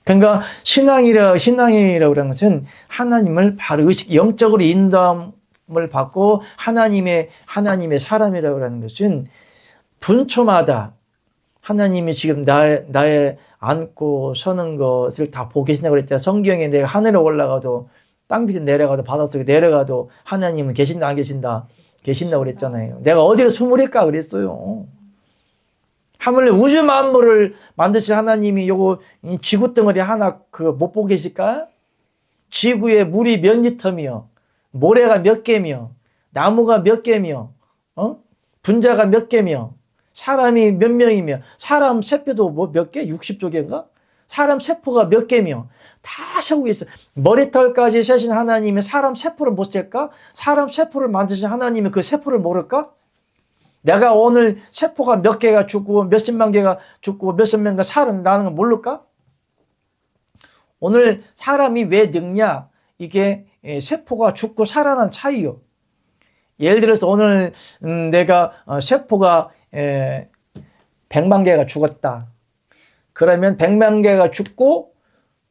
그러니까 신앙이라고 하는 것은 하나님을 바로 영적으로 인도함을 받고 하나님의 사람이라고 하는 것은 분초마다 하나님이 지금 나의 앉고 서는 것을 다 보고 계신다고 그랬잖아. 성경에 내가 하늘에 올라가도 땅 밑에 내려가도 바닷속에 내려가도 하나님은 계신다 안 계신다? 계신다고 그랬잖아요. 내가 어디로 숨으릴까 그랬어요. 하물며 우주 만물을 만드신 하나님이 요거 지구 덩어리 하나 못 보고 계실까? 지구에 물이 몇 리터며 모래가 몇 개며 나무가 몇 개며 분자가 몇 개며 사람이 몇 명이며 사람 세포도 뭐 몇 개? 60조 개인가? 사람 세포가 몇 개며 다 세우고 있어. 머리털까지 세신 하나님이 사람 세포를 못 셀까? 사람 세포를 만드신 하나님이 그 세포를 모를까? 내가 오늘 세포가 몇 개가 죽고 몇십만 개가 죽고 몇십 명가 살아나는 걸 모를까? 오늘 사람이 왜 늙냐? 이게 세포가 죽고 살아난 차이요. 예를 들어서 오늘 내가 세포가 100만 개가 죽었다. 그러면 100만 개가 죽고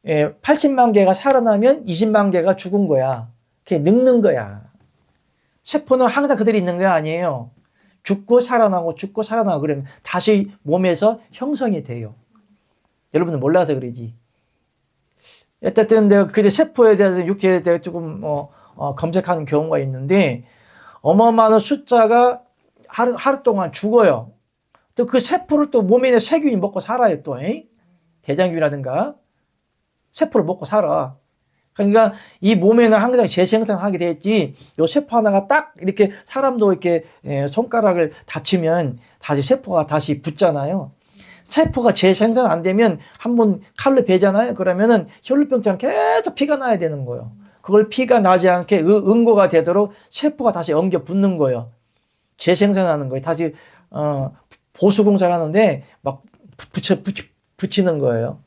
80만 개가 살아나면 20만 개가 죽은 거야. 그게 늙는 거야. 세포는 항상 그대로 있는 거 아니에요. 죽고 살아나고 그러면 다시 몸에서 형성이 돼요. 여러분들 몰라서 그러지. 어쨌든 내가 그때 세포에 대해서 육체에 대해서 조금 검색하는 경우가 있는데 어마어마한 숫자가 하루 동안 죽어요. 또 그 세포를 또 몸에 있는 세균이 먹고 살아요. 또 대장균이라든가 세포를 먹고 살아. 그러니까 이 몸에는 항상 재생산하게 돼 있지. 요 세포 하나가 딱 이렇게 사람도 이렇게 손가락을 다치면 다시 세포가 다시 붙잖아요. 세포가 재생산 안 되면 한번 칼로 베잖아요. 그러면은 혈루병처럼 계속 피가 나야 되는 거예요. 그걸 피가 나지 않게 응고가 되도록 세포가 다시 엉겨 붙는 거예요. 재생산하는 거예요. 다시 보수공사를 하는데 막 붙이는 거예요.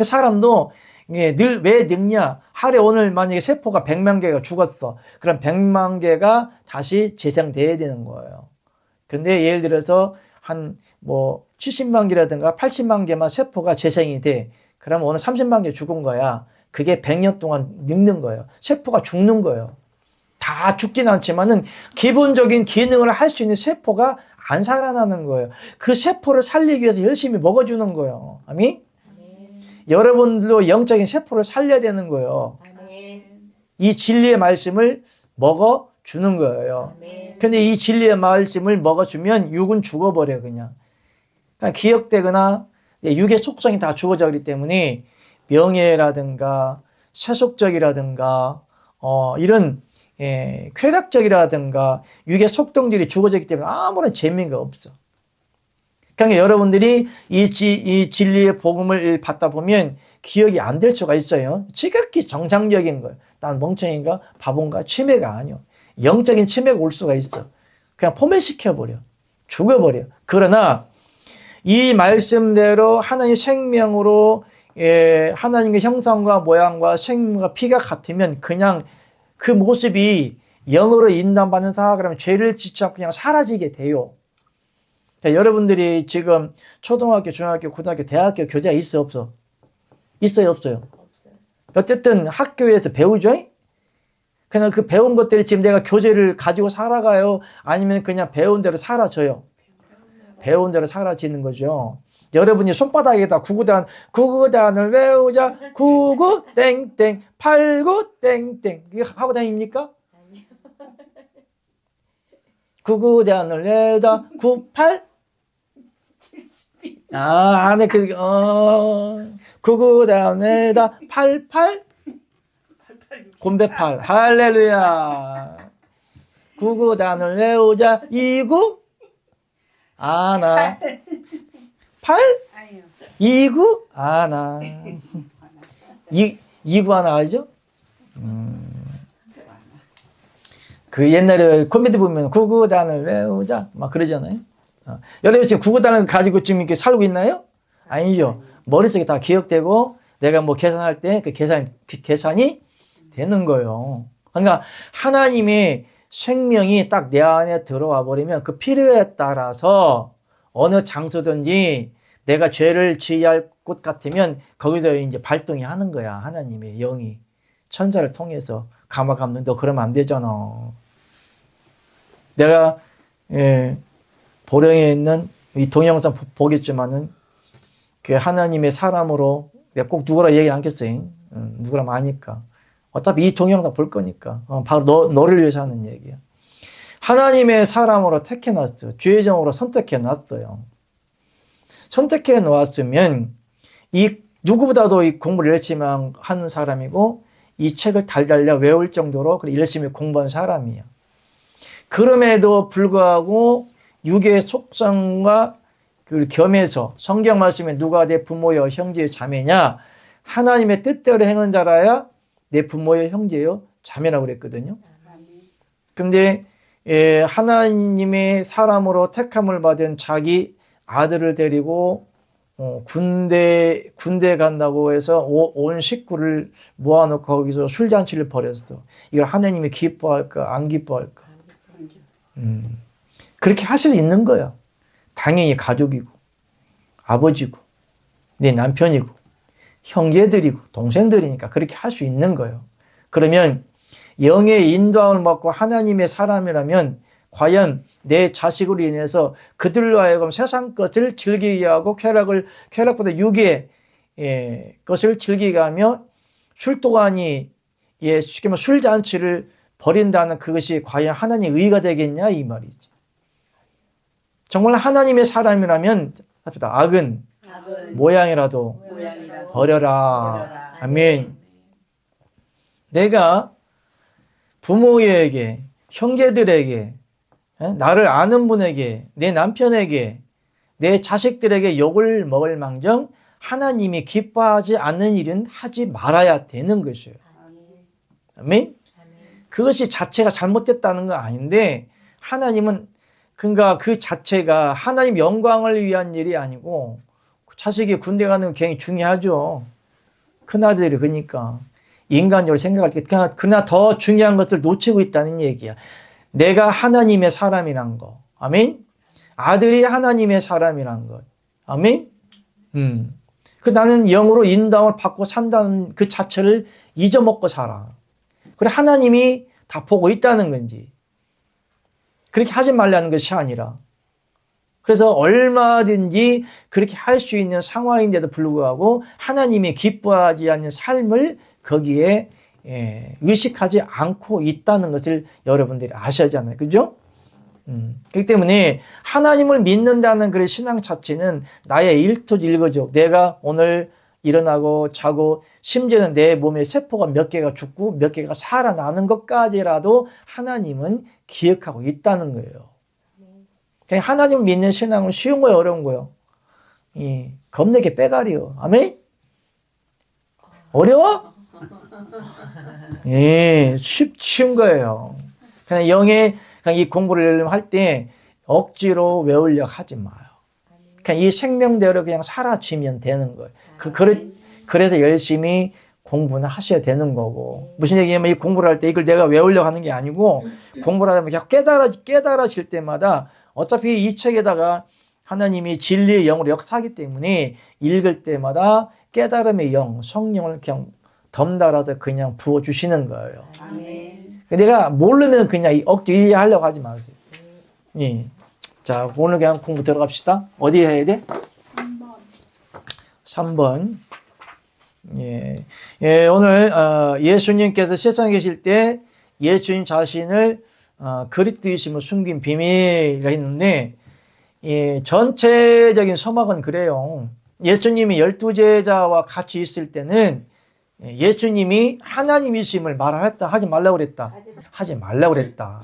사람도 왜 늙냐? 하루에 오늘 만약에 세포가 100만 개가 죽었어. 그럼 100만 개가 다시 재생돼야 되는 거예요. 근데 예를 들어서 한 70만 개라든가 80만 개만 세포가 재생이 돼. 그러면 오늘 30만 개 죽은 거야. 그게 100년 동안 늙는 거예요. 세포가 죽는 거예요. 다 죽진 않지만은 기본적인 기능을 할 수 있는 세포가 안 살아나는 거예요. 그 세포를 살리기 위해서 열심히 먹어주는 거예요. 아멘? 여러분들도 영적인 세포를 살려야 되는 거예요. 이 진리의 말씀을 먹어주는 거예요. 근데 이 진리의 말씀을 먹어주면 육은 죽어버려 그냥. 그러니까 기억되거나 육의 속성이 다 죽어져버리기 때문에 명예라든가 세속적이라든가 이런 쾌락적이라든가 육의 속동들이 죽어졌기 때문에 아무런 재미가 없어. 그러니까 여러분들이 이 진리의 복음을 받다 보면 기억이 안 될 수가 있어요. 지극히 정상적인 거예요. 난 멍청인가 바본가 치매가 아니요. 영적인 치매가 올 수가 있어. 그냥 포맷시켜버려. 죽어버려. 그러나 이 말씀대로 하나님의 생명으로 하나님의 형상과 모양과 생명과 피가 같으면 그냥 그 모습이 영으로 인도받는 자 그러면 죄를 짓지 않고 그냥 사라지게 돼요. 그러니까 여러분들이 지금 초등학교, 중학교, 고등학교, 대학교 교재가 있어 없어? 있어요 없어요? 어쨌든 학교에서 배우죠. 그냥 그 배운 것들이 지금 내가 교재를 가지고 살아가요? 아니면 그냥 배운 대로 사라져요? 배운 대로 사라지는 거죠. 여러분이 손바닥에다 구구단을 외우자. 구구 땡땡 89 땡땡 이거 하고 다닙니까? 구구단을 외우자. 98 안에 구구단에다 88 곰배 8 할렐루야. 구구단을 외우자. 29 아나 8 29 아나 29 하나 알죠? 그 옛날에 코미디 보면 구구단을 외우자 막 그러잖아요. 여러분 지금 구구단을 가지고 지금 이렇게 살고 있나요? 아니죠. 머릿속에 다 기억되고 내가 뭐 계산할 때 그 계산이 되는 거예요. 그러니까 하나님의 생명이 딱 내 안에 들어와 버리면 그 필요에 따라서 어느 장소든지 내가 죄를 지어야 곳 같으면 거기서 이제 발동이 하는 거야. 하나님의 영이 천사를 통해서 감화감는 너 그러면 안 되잖아. 내가 보령에 있는 이 동영상 보겠지만은 그 하나님의 사람으로 내가 꼭 누구라 얘기 안 하겠어요. 누구라면 아니까. 어차피 이 동영상 볼 거니까. 바로 너를 위해서 하는 얘기야. 하나님의 사람으로 택해놨어요. 주의정으로 선택해놨어요. 선택해놓았으면 이 누구보다도 이 공부를 열심히 하는 사람이고 이 책을 달달려 외울 정도로 열심히 공부한 사람이에요. 그럼에도 불구하고 육의 속성과 그 겸해서 성경 말씀에 누가 내 부모여 형제여 자매냐 하나님의 뜻대로 행한 자라야 내 부모여 형제여 자매라고 그랬거든요. 근데 하나님의 사람으로 택함을 받은 자기 아들을 데리고 군대 간다고 해서 온 식구를 모아놓고 거기서 술잔치를 벌였어. 이걸 하나님이 기뻐할까 안 기뻐할까? 그렇게 할 수 있는 거야. 당연히 가족이고 아버지고 내 남편이고 형제들이고 동생들이니까 그렇게 할 수 있는 거예요. 그러면 영의 인도함을 받고 하나님의 사람이라면 과연 내 자식으로 인해서 그들로 하여금 세상 것을 즐기게 하고 쾌락보다 육의 것을 즐기게 하며 술도가니 쉽게 말하면 술잔치를 벌인다는 그것이 과연 하나님의 의가 되겠냐 이 말이지. 정말 하나님의 사람이라면 합시다. 악은 모양이라도 버려라. 아멘. 내가 부모에게 형제들에게 나를 아는 분에게 내 남편에게 내 자식들에게 욕을 먹을 망정 하나님이 기뻐하지 않는 일은 하지 말아야 되는 것이에요. 아멘. 그것이 자체가 잘못됐다는 건 아닌데 하나님은 그러니까 그 자체가 하나님 영광을 위한 일이 아니고 자식이 군대 가는 건 굉장히 중요하죠. 큰아들이 그러니까 인간적으로 생각할 때 그러나 더 중요한 것을 놓치고 있다는 얘기야. 내가 하나님의 사람이란 거. 아멘. 아들이 하나님의 사람이란 것. 아멘. 나는 영으로 인도함을 받고 산다는 그 자체를 잊어먹고 살아. 그래 하나님이 다 보고 있다는 건지. 그렇게 하지 말라는 것이 아니라. 그래서 얼마든지 그렇게 할 수 있는 상황인데도 불구하고 하나님이 기뻐하지 않는 삶을 거기에 의식하지 않고 있다는 것을 여러분들이 아셔야 하잖아요. 그죠? 그렇기 때문에 하나님을 믿는다는 그런 신앙 자체는 나의 일거족. 내가 오늘 일어나고 자고 심지어는 내 몸에 세포가 몇 개가 죽고 몇 개가 살아나는 것까지라도 하나님은 기억하고 있다는 거예요. 그냥 하나님을 믿는 신앙은 쉬운 거예요, 어려운 거예요? 겁내게 빼가리요. 아멘? 어려워? 쉬운 거예요. 그냥 그냥 이 공부를 할 때 억지로 외우려고 하지 마요. 그냥 이 생명대로 그냥 사라지면 되는 거예요. 그래서 열심히 공부는 하셔야 되는 거고. 무슨 얘기냐면 이 공부를 할 때 이걸 내가 외우려고 하는 게 아니고 공부를 하면 그냥 깨달아질 때마다 어차피 이 책에다가 하나님이 진리의 영으로 역사하기 때문에 읽을 때마다 깨달음의 영, 성령을 그냥 덤달아서 그냥 부어주시는 거예요. 아멘. 내가 모르면 그냥 억지 이해하려고 하지 마세요. 예. 자, 오늘 그냥 공부 들어갑시다. 어디 해야 돼? 3번. 예. 예, 오늘 예수님께서 세상에 계실 때 예수님 자신을 그리스도이심을 숨긴 비밀이라 했는데, 예, 전체적인 서막은 그래요. 예수님이 12제자와 같이 있을 때는 예수님이 하나님이심을 말하였다, 하지 말라고 그랬다. 하지 말라고 그랬다.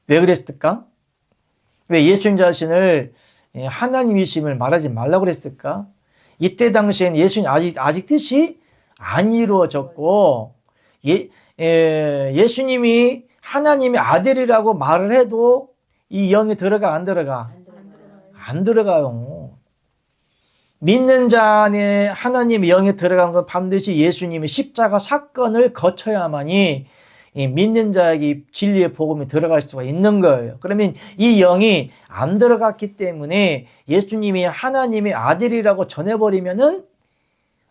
왜 그랬을까? 왜 예수님 자신을 하나님이심을 말하지 말라고 그랬을까? 이때 당시엔 예수님 아직 뜻이 안 이루어졌고, 예수님이 하나님의 아들이라고 말을 해도 이 영이 들어가, 안 들어가? 안 들어가요. 믿는 자 안에 하나님의 영이 들어간 건 반드시 예수님의 십자가 사건을 거쳐야만이 믿는 자에게 진리의 복음이 들어갈 수가 있는 거예요. 그러면 이 영이 안 들어갔기 때문에 예수님이 하나님의 아들이라고 전해버리면은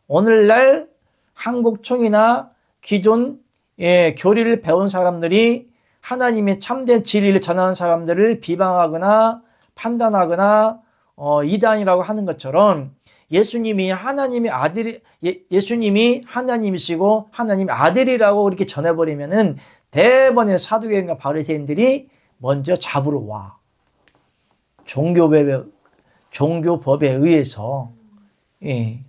오늘날 한국총이나 기존 교리를 배운 사람들이 하나님의 참된 진리를 전하는 사람들을 비방하거나 판단하거나 이단이라고 하는 것처럼 예수님이 하나님이시고 하나님의 아들이라고 이렇게 전해버리면은 대번의 사두개인과 바리새인들이 먼저 잡으러 와. 종교법에 의해서. 예.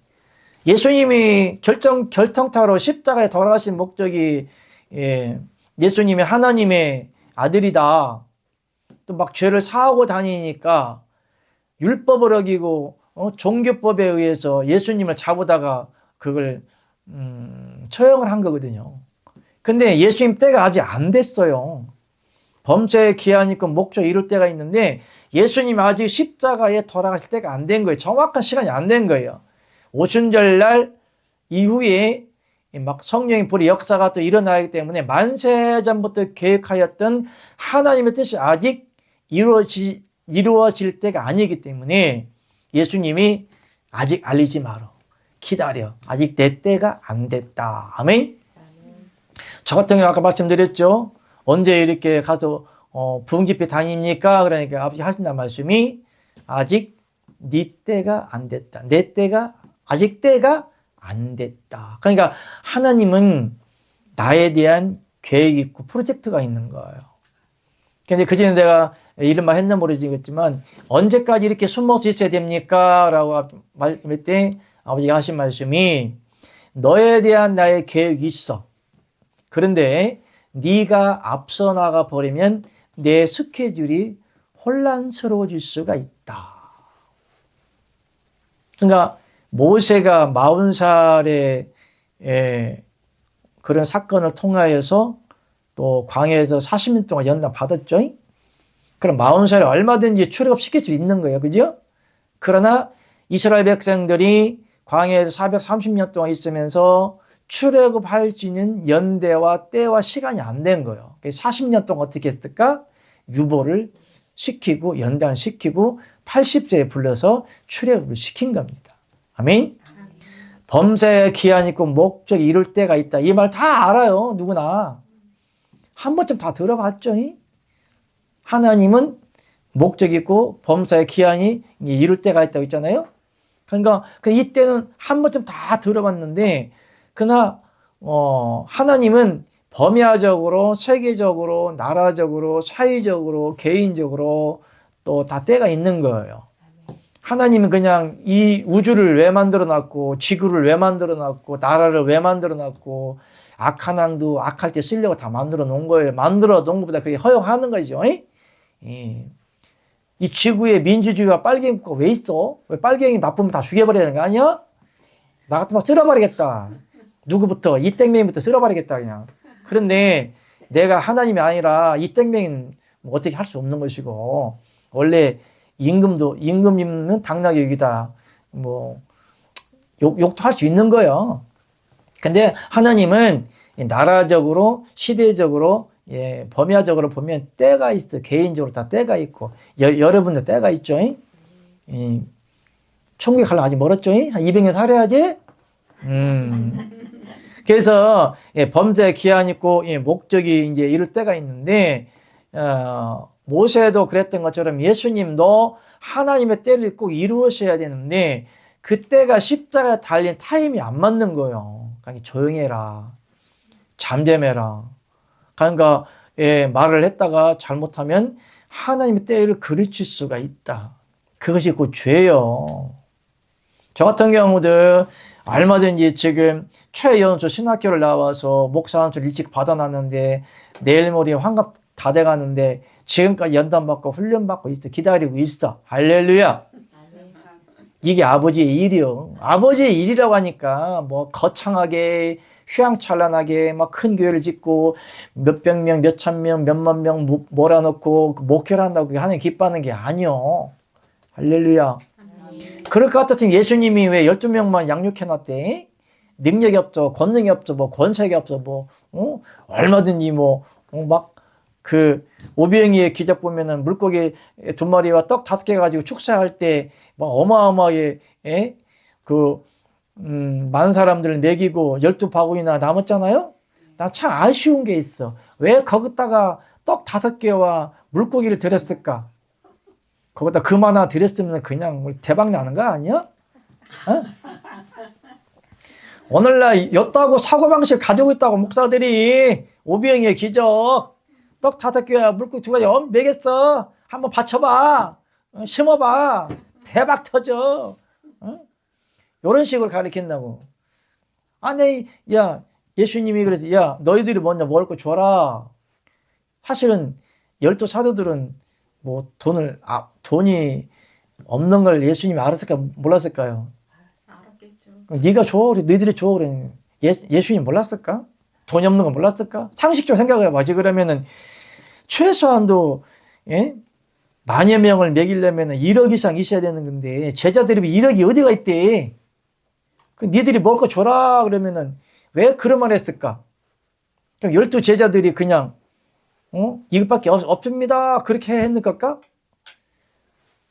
예수님이 결정타로 십자가에 돌아가신 목적이 예수님이 하나님의 아들이다. 또 막 죄를 사하고 다니니까 율법을 어기고 종교법에 의해서 예수님을 잡으다가 그걸 처형을 한 거거든요. 근데 예수님 때가 아직 안 됐어요. 범죄의 기한이 있고 목적 이룰 때가 있는데 예수님 아직 십자가에 돌아가실 때가 안 된 거예요. 정확한 시간이 안 된 거예요. 오순절날 이후에 막 성령의 불의 역사가 또 일어나기 때문에 만세 전부터 계획하였던 하나님의 뜻이 아직 이루어질 때가 아니기 때문에 예수님이 아직 알리지 마라. 기다려. 아직 내 때가 안 됐다. 아멘? 저 같은 경우 아까 말씀드렸죠. 언제 이렇게 가서 부흥집회 다닙니까? 그러니까 아버지 하신다는 말씀이 아직 네 때가 안 됐다. 내 때가 아직 때가 안 됐다. 그러니까 하나님은 나에 대한 계획이 있고 프로젝트가 있는 거예요. 근데 그전에 내가 이런 말 했나 모르겠지만 언제까지 이렇게 숨어서 있어야 됩니까? 라고 말할 때 아버지가 하신 말씀이 너에 대한 나의 계획이 있어. 그런데 네가 앞서 나가 버리면 내 스케줄이 혼란스러워질 수가 있다. 그러니까 모세가 40살에 그런 사건을 통하여서 또 광야에서 40년 동안 연단 받았죠. 그럼 40살에 얼마든지 출애굽시킬 수 있는 거예요. 그죠? 그러나 이스라엘 백성들이 광야에서 430년 동안 있으면서 출애굽할 수 있는 연대와 때와 시간이 안 된 거예요. 40년 동안 어떻게 했을까? 유보를 시키고 연단시키고 80세에 불러서 출애굽을 시킨 겁니다. 아멘? 범사에 기한이 있고 목적이 이룰 때가 있다. 이 말 다 알아요. 누구나. 한 번쯤 다 들어봤죠. 하나님은 목적이 있고 범사에 기한이 이룰 때가 있다고 했잖아요. 그러니까 이때는 한 번쯤 다 들어봤는데 그러나 하나님은 범야적으로 세계적으로 나라적으로 사회적으로 개인적으로 또 다 때가 있는 거예요. 하나님은 그냥 이 우주를 왜 만들어 놨고 지구를 왜 만들어 놨고 나라를 왜 만들어 놨고 악한 왕도 악할 때 쓰려고 다 만들어 놓은 거예요. 만들어 놓은 것보다 그게 허용하는 거죠. 이 지구에 민주주의와 빨갱이가 왜 있어? 왜 빨갱이 나쁘면 다 죽여버려야 되는 거 아니야? 나 같으면 쓸어버리겠다. 누구부터? 이 땡맹이부터 쓸어버리겠다 그냥. 그런데 내가 하나님이 아니라 이 땡맹이는 뭐 어떻게 할 수 없는 것이고 원래 임금님은 당나귀 여기다 뭐 욕도 할 수 있는 거예요. 근데 하나님은 나라적으로, 시대적으로, 예, 범야적으로 보면 때가 있어. 개인적으로 다 때가 있고. 여러분도 때가 있죠. 천국에 가려면 아직 멀었죠. 한 200년 살아야지. 그래서 예, 범죄의 기한 있고 예, 목적이 이제 이럴 때가 있는데 모세도 그랬던 것처럼 예수님도 하나님의 때를 꼭 이루어셔야 되는데 그때가 십자가에 달린 타임이 안 맞는 거예요. 그러니까 조용해라, 잠잠해라. 그러니까 예, 말을 했다가 잘못하면 하나님의 때를 그르칠 수가 있다. 그것이 곧 죄요. 저 같은 경우도 얼마든지 지금 최연소 신학교를 나와서 목사 한 줄 일찍 받아놨는데 내일 모레 환갑 다 돼가는데 지금까지 연단받고 훈련받고 있어. 기다리고 있어. 할렐루야. 이게 아버지의 일이요. 아버지의 일이라고 하니까 뭐 거창하게 휘황찬란하게 막 큰 교회를 짓고 몇백 명, 몇천 명, 몇만 명 몰아넣고 목회를 한다고 하나님 기뻐하는 게 아니요. 할렐루야. 그럴 것 같았으면 예수님이 왜 12명만 양육해놨대? 능력이 없어, 권능이 없어, 뭐 권세가 없어, 뭐 얼마든지 오병이의 기적 보면은 물고기 2마리와 떡 5개 가지고 축사할 때 막 어마어마하게 많은 사람들을 먹이고 12바구니나 남았잖아요. 나 참 아쉬운 게 있어. 왜 거기다가 떡 5개와 물고기를 들였을까? 거기다 금 하나 드렸으면 그냥 대박 나는 거 아니야? 어? 오늘날 였다고 사고방식 가지고 있다고 목사들이 오병이의 기적 떡 5개야 물고기 2가지 먹였어. 한번 받쳐봐. 심어봐. 대박 터져. 이런 식으로 가르친다고. 아니, 야, 예수님이 그래서 야, 너희들이 먼저 먹을 거 줘라. 사실은 12 사도들은 뭐 돈이 없는 걸 예수님이 알았을까 몰랐을까요? 알았겠죠. 네가 줘, 그래. 너희들이 줘, 그래. 예수님 몰랐을까? 돈이 없는 거 몰랐을까? 상식적으로 생각을 해봐지. 그러면은 최소한도 예? 만여 명을 먹이려면 1억 이상 있어야 되는 건데 제자들이 1억이 어디가 있대? 니들이 먹을 거 줘라 그러면은 왜 그런 말 했을까? 그럼 12 제자들이 그냥 이것밖에 없습니다. 그렇게 했는 걸까?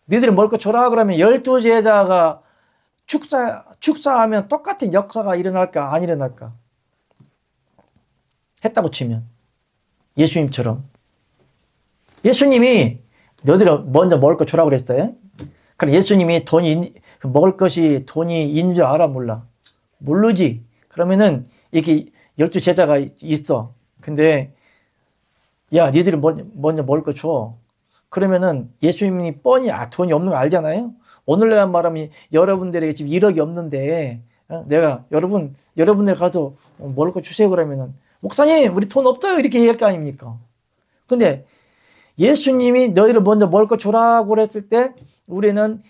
니들이 먹을 거 줘라 그러면 12 제자가 축사하면 똑같은 역사가 일어날까? 안 일어날까? 했다고 치면. 예수님처럼. 예수님이 너희들이 먼저 먹을 거 주라고 그랬어요. 그럼 예수님이 먹을 것이 돈이 있는 줄 알아? 몰라? 모르지. 그러면은 이렇게 12 제자가 있어. 근데 야, 니들이 먼저 먹을 거 줘. 그러면은 예수님이 뻔히 돈이 없는 거 알잖아요. 오늘날 말하면 여러분들에게 지금 1억이 없는데 내가 여러분들 가서 먹을 거 주세요 그러면은 목사님 우리 돈 없어요 이렇게 얘기할 거 아닙니까? 근데 예수님이 너희를 먼저 먹을 거 주라고 그랬을 때 우리는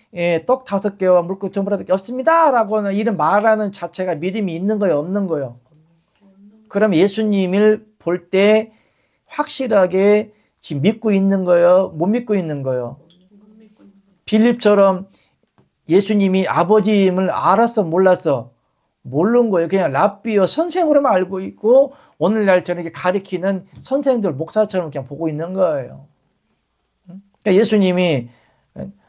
떡 5개와 물고기 2마리밖에 없습니다 라고는 이런 말하는 자체가 믿음이 있는 거예요 없는 거예요? 그럼 예수님을 볼 때 확실하게 지금 믿고 있는 거예요? 못 믿고 있는 거예요? 빌립처럼 예수님이 아버지임을 알았어 몰랐어? 모르는 거예요. 그냥 랍비어 선생으로만 알고 있고 오늘날 저렇게 가르치는 선생들 목사처럼 그냥 보고 있는 거예요. 그러니까 예수님이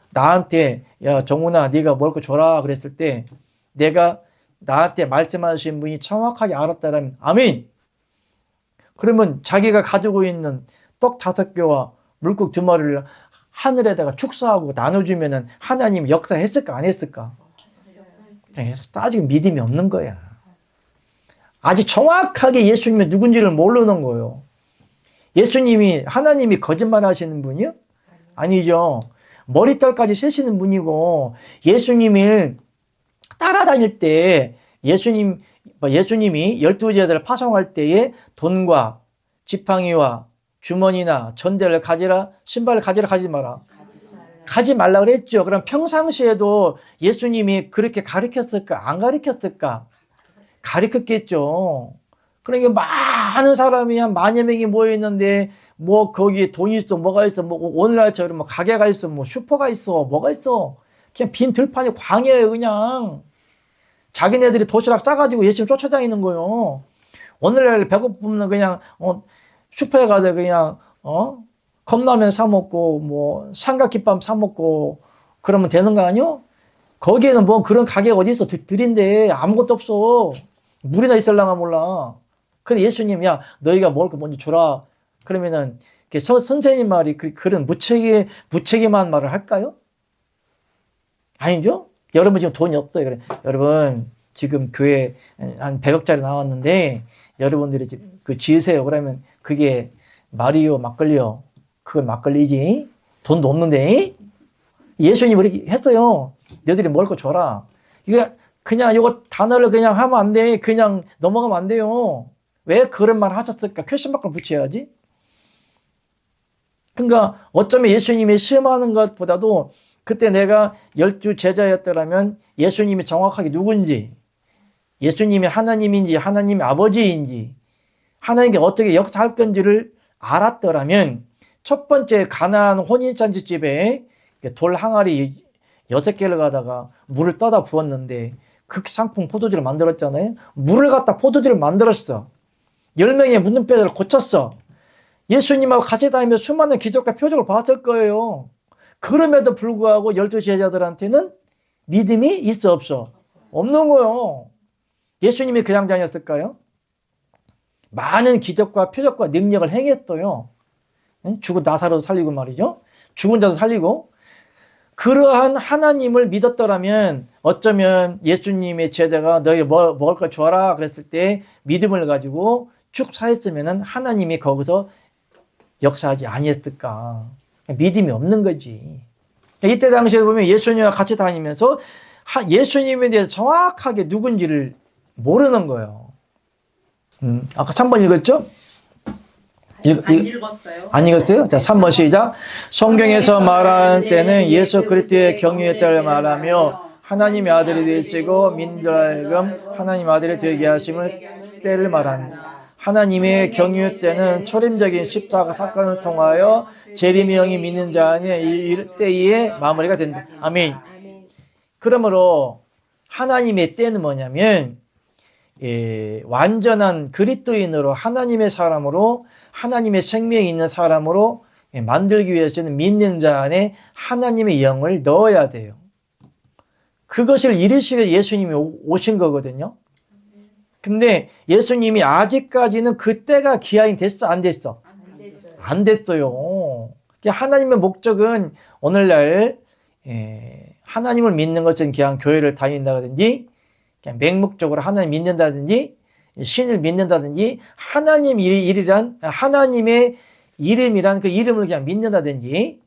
나한테 야 정훈아 네가 먹을 거 줘라 그랬을 때 내가 나한테 말씀하신 분이 정확하게 알았다라면 아멘. 그러면 자기가 가지고 있는 떡 5개와 물고기 2마리를 하늘에다가 축사하고 나눠주면은 하나님 역사했을까 안 했을까? 따지고 믿음이 없는 거야. 아직 정확하게 예수님이 누군지를 모르는 거예요. 예수님이 하나님이 거짓말 하시는 분이요? 아니죠. 머리털까지 세시는 분이고 예수님을 따라다닐 때 예수님이 12제자를 파송할 때에 돈과 지팡이와 주머니나 전대를 가지라 신발을 가지라 가지 마라. 가지 말라 그랬죠. 그럼 평상시에도 예수님이 그렇게 가르쳤을까? 안 가르쳤을까? 가르쳤겠죠. 그러니까 많은 사람이 한 10,000 명이 모여 있는데 뭐 거기에 돈이 있어 뭐가 있어 뭐 오늘날처럼 뭐 가게가 있어 뭐 슈퍼가 있어 뭐가 있어 그냥 빈 들판이 광야예요 그냥 자기네들이 도시락 싸가지고 예수님 쫓아다니는 거예요. 오늘날 배고프면 그냥 슈퍼에 가서 그냥 컵라면 사 먹고 뭐 삼각김밥 사 먹고 그러면 되는 거 아니요? 거기에는 뭐 그런 가게가 어디 있어? 들인데 아무것도 없어. 물이나 있을랑가 몰라. 근데 예수님, 야, 너희가 먹을 거 먼저 주라. 그러면은 선생님 말이 그런 무책임한 말을 할까요? 아니죠? 여러분 지금 돈이 없어요. 그래. 여러분 지금 교회 한 100억짜리 나왔는데 여러분들이 그 지으세요. 그러면 그게 말이요, 막걸리요. 그건 막걸리지. 돈도 없는데. 예수님이 그렇게 했어요. 너희들이 먹을 거 줘라. 이거 그냥 이거 단어를 그냥 하면 안 돼. 그냥 넘어가면 안 돼요. 왜 그런 말 하셨을까? 퀘스천 마크를 붙여야지. 그러니까 어쩌면 예수님이 시험하는 것보다도 그때 내가 12 제자였더라면 예수님이 정확하게 누군지, 예수님이 하나님인지 하나님의 아버지인지, 하나님께 어떻게 역사할 건지를 알았더라면 첫 번째 가나안 혼인잔치집에 돌 항아리 6개를 가다가 물을 떠다 부었는데 극상품 포도주를 만들었잖아요. 물을 갖다 포도주를 만들었어. 10명의 문둥병을 고쳤어. 예수님하고 같이 다니며 수많은 기적과 표적을 봤을 거예요. 그럼에도 불구하고 12 제자들한테는 믿음이 있어 없어? 없는 거예요. 예수님이 그냥 다녔을까요? 많은 기적과 표적과 능력을 행했어요. 죽은 나사로 살리고 말이죠. 죽은 자도 살리고. 그러한 하나님을 믿었더라면 어쩌면 예수님의 제자가 너희 먹을 걸 줘라 그랬을 때 믿음을 가지고 쭉 사했으면 하나님이 거기서 역사하지 아니했을까. 믿음이 없는 거지. 이때 당시에 보면 예수님과 같이 다니면서 예수님에 대해서 정확하게 누군지를 모르는 거예요. 아까 3번 읽었죠? 안 읽었어요. 안 읽었어요? 자, 3번 시작. 성경에서 말하는 때는 예수 그리스도의 경유의 때를 말하며 하나님의 아들이 되시고 민들하여금 하나님 아들이 되게 하심을 때를 말한다. 하나님의 경유 때는 초림적인 십자가 사건을 통하여 재림의 영이 믿는 자 안에 이 때에 마무리가 된다. 아멘. 그러므로 하나님의 때는 뭐냐면 완전한 그리스도인으로 하나님의 사람으로 하나님의 생명이 있는 사람으로 만들기 위해서는 믿는 자 안에 하나님의 영을 넣어야 돼요. 그것을 이루시기 위해 예수님이 오신 거거든요. 근데 예수님이 아직까지는 그때가 기한이 됐어? 안 됐어? 안 됐어요. 하나님의 목적은 오늘날 하나님을 믿는 것은 그냥 교회를 다닌다든지 그냥 맹목적으로 하나님 믿는다든지 신을 믿는다든지 하나님 일이란 하나님의 이름이란 그 이름을 그냥 믿는다든지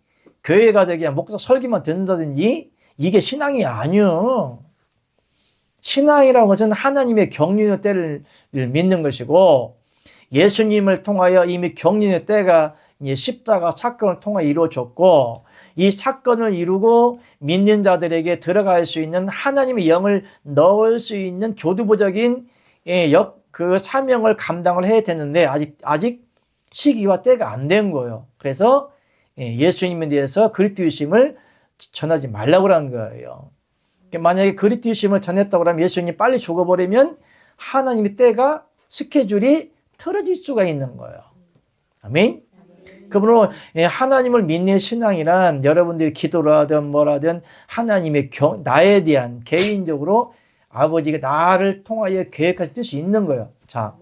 교회 가서 그냥 목사 설교만 듣는다든지 이게 신앙이 아니요. 신앙이라는 것은 하나님의 경륜의 때를 믿는 것이고 예수님을 통하여 이미 경륜의 때가 십자가 사건을 통해 이루어졌고 이 사건을 이루고 믿는 자들에게 들어갈 수 있는 하나님의 영을 넣을 수 있는 교두보적인 그 사명을 감당을 해야 되는데 아직 시기와 때가 안 된 거예요. 그래서 예수님에 대해서 그리스도이심을 전하지 말라고 하는 거예요. 만약에 그리스도이심을 전했다고 하면 예수님이 빨리 죽어버리면 하나님의 때가 스케줄이 틀어질 수가 있는 거예요. 아멘. 그러므로 하나님을 믿는 신앙이란 여러분들이 기도를 하든 뭐라든 하나님의 나에 대한 개인적으로 아버지가 나를 통하여 계획하실 뜻이 있는 거예요. 자,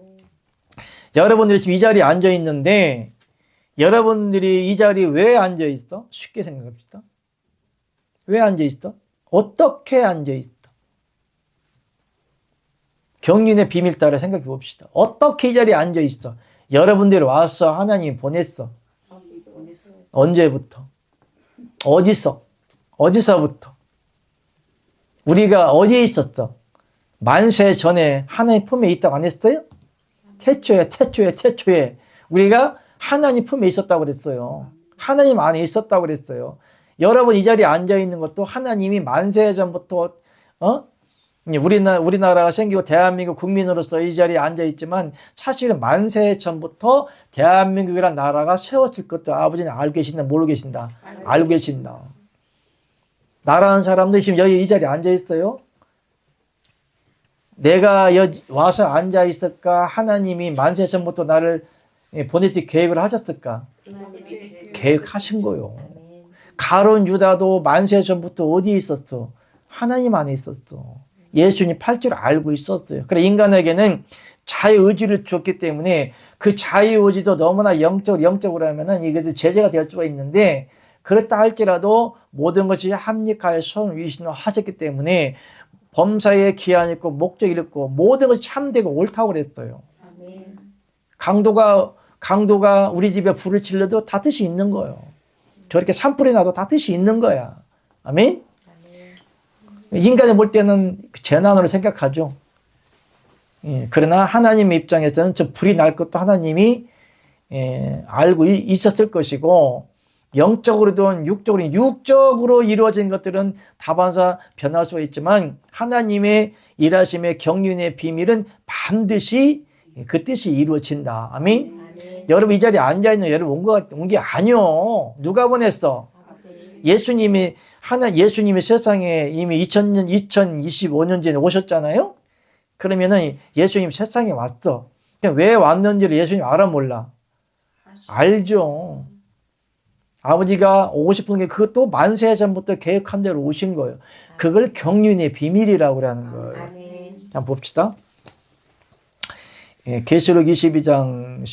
여러분들이 지금 이 자리에 앉아 있는데 여러분들이 이 자리에 왜 앉아 있어? 쉽게 생각합시다. 왜 앉아 있어? 어떻게 앉아 있어? 경륜의 비밀 따라 생각해 봅시다. 어떻게 이 자리에 앉아 있어? 여러분들이 와서 하나님이 보냈어. 언제부터? 어디서부터? 우리가 어디에 있었어? 만세 전에 하나님 품에 있다고 안 했어요? 태초에 우리가 하나님 품에 있었다고 그랬어요. 하나님 안에 있었다고 그랬어요. 여러분 이 자리에 앉아 있는 것도 하나님이 만세 전부터 우리나라가 생기고 대한민국 국민으로서 이 자리에 앉아 있지만 사실은 만세 전부터 대한민국이라는 나라가 세워질 것도 아버지는 알고 계신다, 모르고 계신다? 알고 계신다. 나라는 사람들 지금 여기 이 자리에 앉아 있어요. 내가 와서 앉아 있을까? 하나님이 만세 전부터 나를 보내실 계획을 하셨을까? 계획하신 거요. 가룟 유다도 만세 전부터 어디에 있었어? 하나님 안에 있었어. 예수님 팔 줄 알고 있었어요. 그래 인간에게는 자유의지를 줬기 때문에 그 자유의지도 너무나 영적으로 하면은 이게 제재가 될 수가 있는데, 그렇다 할지라도 모든 것이 합리화의 손위신으로 하셨기 때문에 범사에 기한이 있고 목적이 있고 모든 것이 참되고 옳다고 그랬어요. 강도가 우리 집에 불을 질러도 다 뜻이 있는 거예요. 저렇게 산불이 나도 다 뜻이 있는 거야. 아멘? 인간이 볼 때는 재난으로 생각하죠. 그러나 하나님의 입장에서는 저 불이 날 것도 하나님이 알고 있었을 것이고, 영적으로든 육적으로 이루어진 것들은 다반사 변할 수가 있지만 하나님의 일하심의 경륜의 비밀은 반드시 그 뜻이 이루어진다. 아멘? 여러분 이 자리에 앉아있는 여러분 온 게 아니요. 누가 보냈어? 예수님이 세상에 이미 2025년 전에 오셨잖아요. 그러면은 예수님 세상에 왔어. 왜 왔는지를 예수님 알아 몰라? 알죠. 아버지가 오고 싶은 게 그것도 만세 전부터 계획한 대로 오신 거예요. 그걸 경륜의 비밀이라고 하는 거예요. 한번 봅시다. 계시록 22장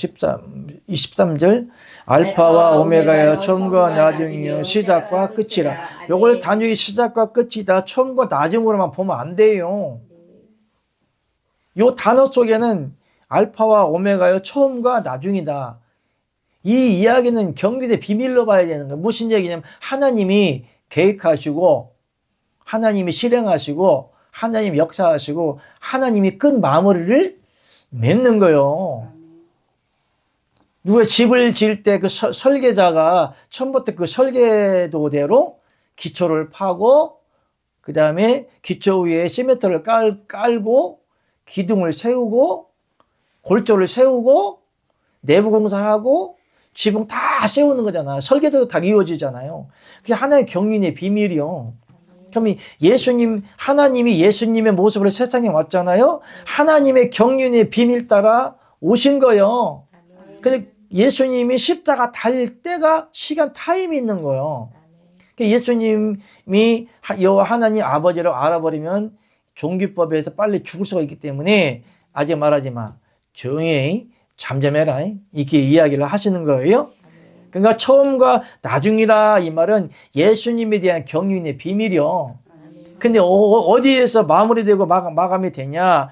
23절 알파와 오메가여 처음과 나중이여 시작과 끝이라. 요걸 단순히 시작과 끝이다 처음과 나중으로만 보면 안 돼요. 요 단어 속에는 알파와 오메가여 처음과 나중이다. 이 이야기는 경륜의 비밀로 봐야 되는 거예요. 무슨 얘기냐면 하나님이 계획하시고 하나님이 실행하시고 하나님이 역사하시고 하나님이 끝 마무리를 맺는 거예요. 누가 집을 지을 때 그 설계자가 처음부터 그 설계도대로 기초를 파고 그 다음에 기초 위에 시멘트를 깔고 기둥을 세우고 골조를 세우고 내부 공사하고 지붕 다 세우는 거잖아. 설계도도 다 이루어지잖아요. 그게 하나의 경륜의 비밀이요. 그러면 하나님이 예수님의 모습으로 세상에 왔잖아요. 하나님의 경륜의 비밀 따라 오신 거예요. 근데 예수님이 십자가 달릴 때가 시간 타임이 있는 거예요. 예수님이 하나님 아버지를 알아버리면 종기법에서 빨리 죽을 수가 있기 때문에 아직 말하지 마. 조용히 잠잠해라. 이렇게 이야기를 하시는 거예요. 그러니까 처음과 나중이라 이 말은 예수님에 대한 경륜의 비밀이요. 근데 어디에서 마무리되고 마감이 되냐?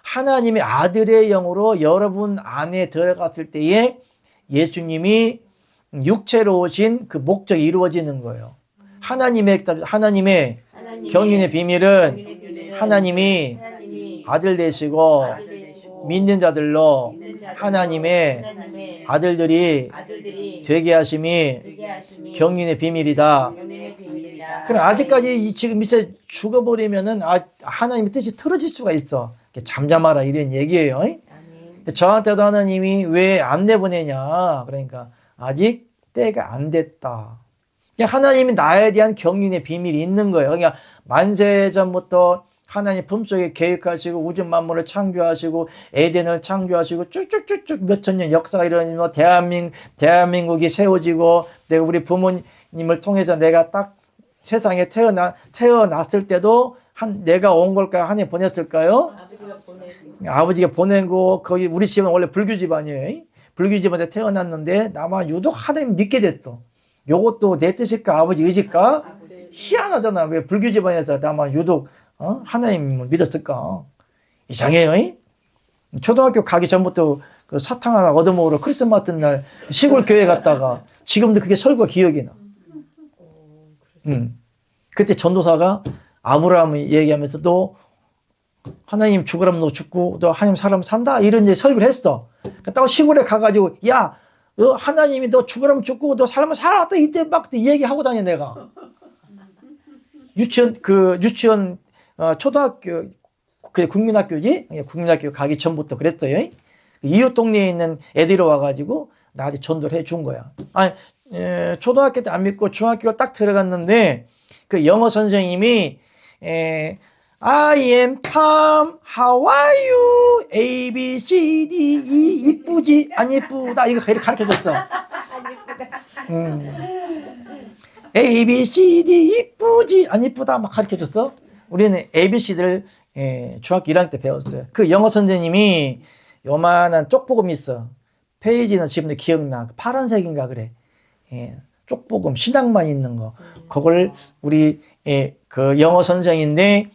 하나님의 아들의 영으로 여러분 안에 들어갔을 때에 예수님이 육체로 오신 그 목적이 이루어지는 거예요. 하나님의 경륜의 비밀은 하나님이 아들 되시고 믿는 자들로 하나님의 아들들이 되게 하심이 경륜의 비밀이다. 그럼 아직까지 지금 밑에 죽어버리면은 하나님의 뜻이 틀어질 수가 있어. 잠잠하라 이런 얘기예요. 저한테도 하나님이 왜 안 내보내냐? 그러니까 아직 때가 안 됐다. 하나님이 나에 대한 경륜의 비밀이 있는 거예요. 그러니까 만세 전부터 하나님 품속에 계획하시고 우주 만물을 창조하시고 에덴을 창조하시고 쭉쭉쭉쭉 몇천 년 역사가 일어나고 대한민국이 세워지고 내가 우리 부모님을 통해서 내가 딱 세상에 태어났을 때도 내가 온 걸까요? 하나님 보냈을까요? 아버지가 보내고 거기 우리 집은 원래 불교 집안이에요. 불교 집안에 태어났는데 나만 유독 하나님 믿게 됐어. 요것도 내 뜻일까 아버지 의지일까? 희한하잖아. 왜 불교 집안에서 나만 유독 하나님을 믿었을까? 이상해요. 초등학교 가기 전부터 그 사탕 하나 얻어먹으러 크리스마스 날 시골 교회 갔다가 지금도 그게 설교 기억이 나. 그때 전도사가 아브라함을 얘기하면서 너 하나님 죽으라면 너 죽고 너 하나님 살아면 산다 이런 이제 설교를 했어. 딱 시골에 가가지고 야 하나님이 너 죽으라면 죽고 너 살면 살아 또 이때 막 얘기하고 다녀 내가. 유치원 초등학교 그 국민학교지 국민학교 가기 전부터 그랬어요. 이웃 동네에 있는 애들이 와가지고 나한테 전도를 해준 거야. 아니 초등학교 때 안 믿고 중학교 딱 들어갔는데 그 영어 선생님이 I am Tom. How are you? A, B, C, D, E. 이쁘지? 안 이쁘다? 이거 가르쳐 줬어. A, B, C, D. 이쁘지? 안 이쁘다? 막 가르쳐 줬어. 우리는 ABC들 중학교 1학년 때 배웠어요. 그 영어 선생님이 요만한 쪽복음이 있어. 페이지는 지금도 기억나. 파란색인가 그래. 쪽복음, 신앙만 있는 거. 그걸 우리 그 영어 선생인데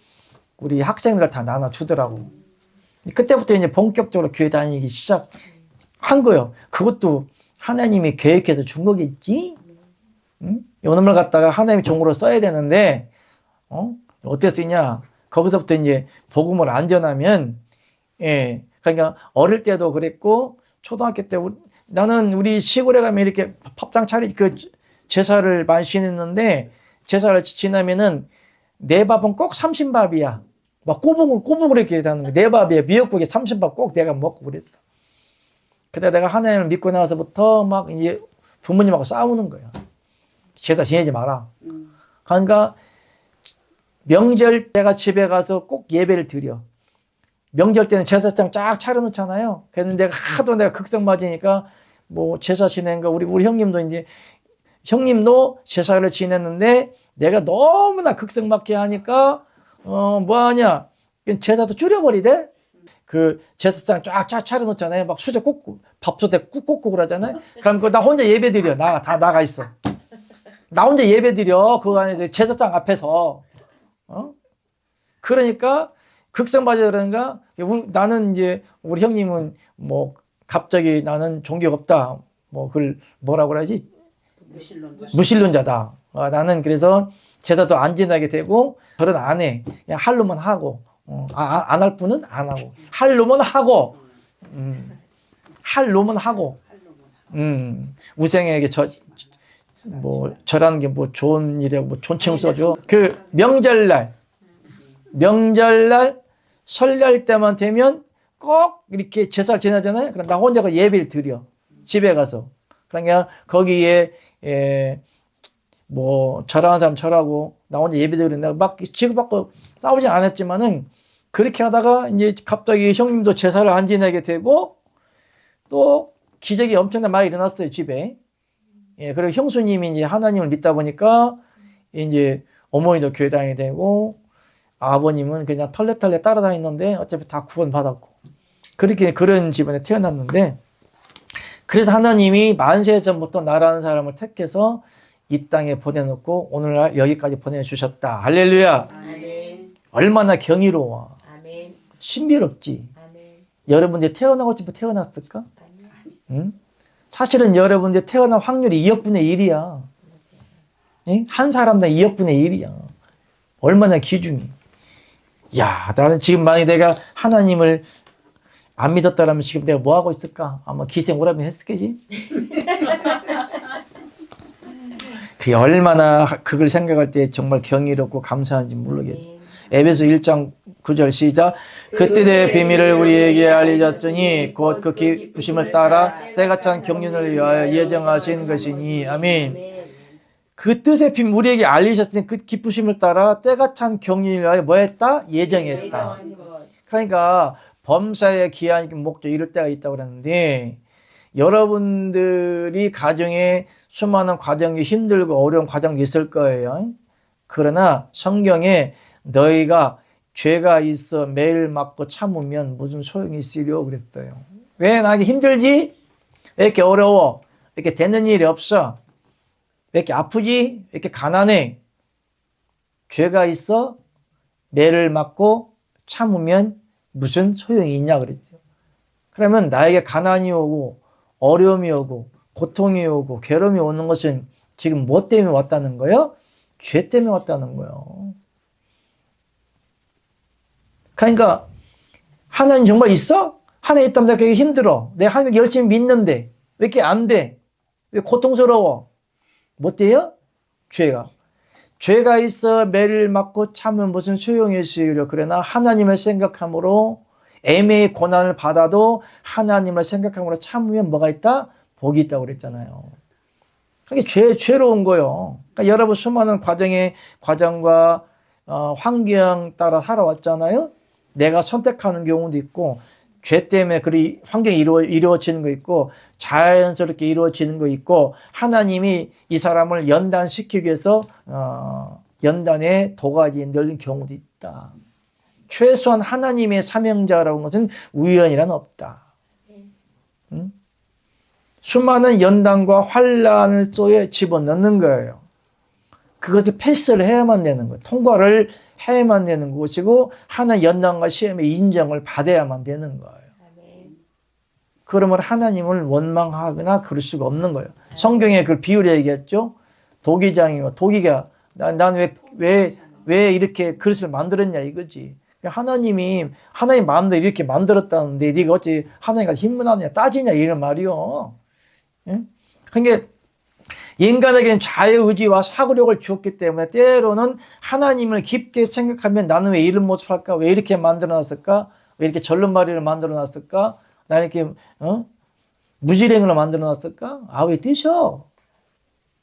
우리 학생들 다 나눠주더라고. 그때부터 이제 본격적으로 교회 다니기 시작한 거예요. 그것도 하나님이 계획해서 준 거겠지? 응? 요놈을 갖다가 하나님의 종으로 써야 되는데, 어떻게 쓰냐? 거기서부터 이제 복음을 안 전하면, 그러니까 어릴 때도 그랬고, 초등학교 때 나는 우리 시골에 가면 이렇게 밥상 그 제사를 많이 지냈는데, 제사를 지나면은 내 밥은 꼭 삼신밥이야. 막 꼬북을 이렇게 하는 거야. 내 밥이야. 미역국에 삼신밥 꼭 내가 먹고 그랬어. 그때 내가 하나님을 믿고 나서부터 막 이제 부모님하고 싸우는 거야. 제사 지내지 마라. 그러니까 명절 때가 집에 가서 꼭 예배를 드려. 명절 때는 제사장 쫙 차려놓잖아요. 그래서 내가 하도 내가 극성 맞으니까 뭐 제사 지낸 거 우리 형님도 이제 형님도 제사를 지냈는데 내가 너무나 극성 맞게 하니까 뭐 하냐 제사도 줄여버리대. 그 제사장 쫙 차려놓잖아요. 막 수저 꽂고 밥솥에 꾹 꽂고 그러잖아요. 그럼 나 혼자 예배 드려. 다 나가 있어. 나 혼자 예배 드려. 그 안에서 제사장 앞에서. 그러니까 극성 맞아 그런가? 나는 이제 우리 형님은 뭐 갑자기 나는 종교가 없다. 뭐 그걸 뭐라고 그러지? 무신론자다. 나는 그래서 제사도 안 지나게 되고 절은 안 해. 그냥 할 놈은 하고 안 할 뿐은 안 하고 할 놈은 하고 할 놈은 하고 우생에게 뭐 절하는 게 뭐 좋은 일이라고 뭐 존칭 써줘. 그 명절날 설날 때만 되면 꼭 이렇게 제사를 지내잖아요. 그럼 나 혼자 그 예배를 드려. 집에 가서. 그러니까 거기에 뭐 절하는 사람 절하고 나 혼자 예배 드리는데 막 지구받고 싸우진 않았지만은 그렇게 하다가 이제 갑자기 형님도 제사를 안 지내게 되고 또 기적이 엄청나게 많이 일어났어요, 집에. 그리고 형수님이 이제 하나님을 믿다 보니까 이제 어머니도 교회 다니게 되고 아버님은 그냥 털레털레 따라다니는데 어차피 다 구원받았고 그렇게 그런 집안에 태어났는데 그래서 하나님이 만세 전부터 나라는 사람을 택해서 이 땅에 보내놓고 오늘날 여기까지 보내주셨다. 할렐루야. 아멘. 얼마나 경이로워. 아멘. 신비롭지. 아멘. 여러분들이 태어나고 싶어 태어났을까? 응? 사실은 여러분들이 태어날 확률이 2억분의 1이야. 응? 한 사람당 2억분의 1이야. 얼마나 기중이. 야, 나는 지금 만약에 내가 하나님을 안 믿었다라면 지금 내가 뭐 하고 있을까? 아마 기생 오라면 했을겠지? 그게 얼마나 그걸 생각할 때 정말 경이롭고 감사한지 모르겠네. 에베소 1장 9절 시작. 그때 내 비밀을 우리에게 알려졌으니 곧 그 기쁘심을 따라 때가 찬 경륜을 위하여 예정하신 것이니. 아멘. 그 뜻의 비밀 우리에게 알리셨으니 그 기쁘심을 따라 때가 찬 경륜을 위하여 뭐 했다? 예정했다. 그러니까 범사의 기한 목적 이럴 때가 있다고 그랬는데 여러분들이 가정에 수많은 과정이 힘들고 어려운 과정이 있을 거예요. 그러나 성경에 너희가 죄가 있어 매일 맞고 참으면 무슨 소용이 있으려 그랬어요. 왜 나에게 힘들지? 왜 이렇게 어려워? 왜 이렇게 되는 일이 없어? 왜 이렇게 아프지? 왜 이렇게 가난해? 죄가 있어 매를 맞고 참으면 무슨 소용이 있냐 그랬죠. 그러면 나에게 가난이 오고 어려움이 오고 고통이 오고 괴로움이 오는 것은 지금 뭐 때문에 왔다는 거예요? 죄 때문에 왔다는 거예요. 그러니까 하나님 정말 있어? 하나님 있다면 내가 그게 힘들어. 내가 하나님 열심히 믿는데 왜 이렇게 안 돼? 왜 고통스러워? 뭐 때요? 죄가 있어 매를 맞고 참으면 무슨 소용이 있으려. 그러나 하나님을 생각함으로 애매히 고난을 받아도 하나님을 생각함으로 참으면 뭐가 있다? 복이 있다고 그랬잖아요. 그게 죄로운 거예요. 그러니까 여러분 수많은 과정과 환경 따라 살아왔잖아요. 내가 선택하는 경우도 있고 죄 때문에 그리 환경이 이루어지는 거 있고 자연스럽게 이루어지는 거 있고 하나님이 이 사람을 연단시키기 위해서 연단의 도가지에 넣는 경우도 있다. 최소한 하나님의 사명자라는 것은 우연이란 없다. 응? 수많은 연단과 환란을 속에 집어넣는 거예요. 그것을 패스를 해야만 되는 거예요. 통과를 해야만 되는 것이고 하나의 연단과 시험의 인정을 받아야만 되는 거예요. 그러면 하나님을 원망하거나 그럴 수가 없는 거예요. 성경에 그 비유를 얘기했죠. 도기장이고 도기가 난 왜 이렇게 그릇을 만들었냐 이거지. 하나님 마음대로 이렇게 만들었다는데 네가 어찌 하나님과 힘문하느냐 따지냐 이런 말이요. 응? 그러니까 인간에게는 자유의지와 사고력을 주었기 때문에 때로는 하나님을 깊게 생각하면 나는 왜 이런 모습 할까? 왜 이렇게 만들어놨을까? 왜 이렇게 절름발이를 만들어놨을까? 나는 이렇게 무지랭이로 만들어놨을까? 아, 왜 뛰셔?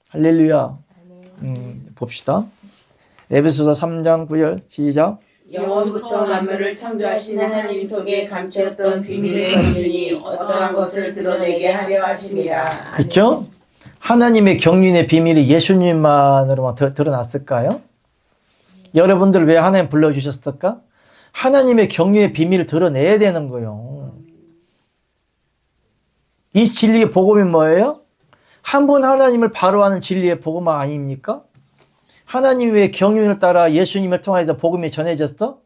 할렐루야. 봅시다. 에베소서 3장 9절 시작. 영원부터 만물을 창조하신 하나님 속에 감추었던 비밀의 경륜이 어떠한 것을 드러내게 하려 하심이라. 그렇죠? 하나님의 경륜의 비밀이 예수님만으로만 드러났을까요? 여러분들 왜 하나님 불러주셨을까? 하나님의 경륜의 비밀을 드러내야 되는 거예요. 이 진리의 복음이 뭐예요? 한 분 하나님을 바로 아는 진리의 복음 아닙니까? 하나님이 왜 경륜을 따라 예수님을 통해서 복음이 전해졌어?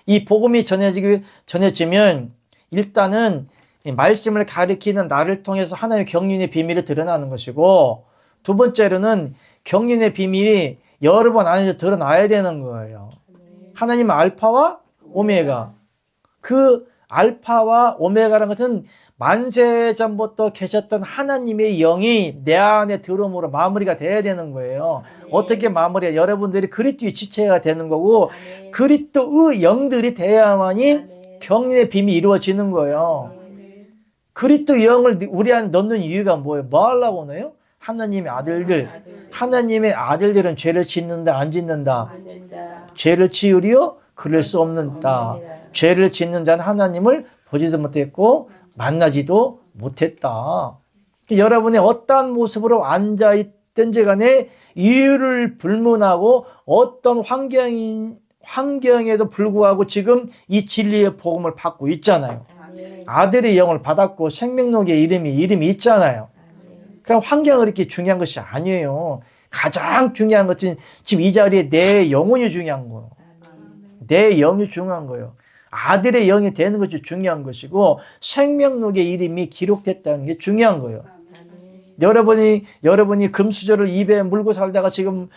이 복음이 전해지면 일단은 말씀을 가리키는 나를 통해서 하나님의 경륜의 비밀이 드러나는 것이고 두 번째로는 경륜의 비밀이 여러 번 안에서 드러나야 되는 거예요. 하나님은 알파와 오메가. 그 알파와 오메가라는 것은 만세 전부터 계셨던 하나님의 영이 내 안에 들어옴으로 마무리가 돼야 되는 거예요. 어떻게 마무리가? 여러분들이 그리스도의 지체가 되는 거고 그리스도의 영들이 돼야만이 경륜의 비밀이 이루어지는 거예요. 그리스도 영을 우리 안에 넣는 이유가 뭐예요? 뭐 하려고 하나요? 하나님의 아들들. 하나님의 아들들은 죄를 짓는다 안 짓는다? 죄를 지으리요? 그럴 수 없는다. 죄를 짓는 자는 하나님을 보지도 못했고 만나지도 못했다. 여러분이 어떠한 모습으로 앉아있든지 간에 이유를 불문하고 어떤 환경에도 불구하고 지금 이 진리의 복음을 받고 있잖아요. 아들의 영을 받았고 생명록의 이름이 있잖아요. 그럼 환경이 그렇게 중요한 것이 아니에요. 가장 중요한 것은 지금 이 자리에 내 영혼이 중요한 거예요. 내 영이 중요한 거예요. 아들의 영이 되는 것이 중요한 것이고 생명록의 이름이 기록됐다는 게 중요한 거예요. 여러분이 금수저를 입에 물고 살다가 지금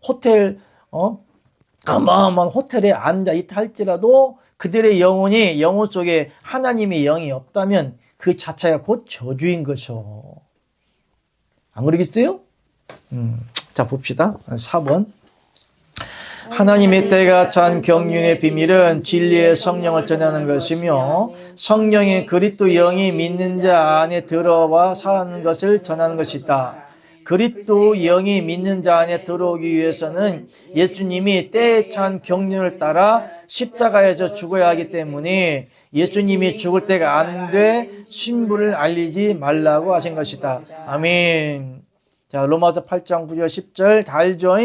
호텔 어마어마한 호텔에 앉아 있다 할지라도 그들의 영혼 속에 하나님의 영이 없다면 그 자체가 곧 저주인 것이죠. 안 그러겠어요? 자 봅시다. 4번. 하나님의 때가 찬 경륜의 비밀은 진리의 성령을 전하는 것이며 성령의 그리스도 영이 믿는 자 안에 들어와 사는 것을 전하는 것이다. 그리스도 영이 믿는 자 안에 들어오기 위해서는 예수님이 때에 찬 경륜을 따라 십자가에서 죽어야 하기 때문에 예수님이 죽을 때가 안 돼 신부를 알리지 말라고 하신 것이다. 아멘. 자, 로마서 8장 9절 10절 다 알죠?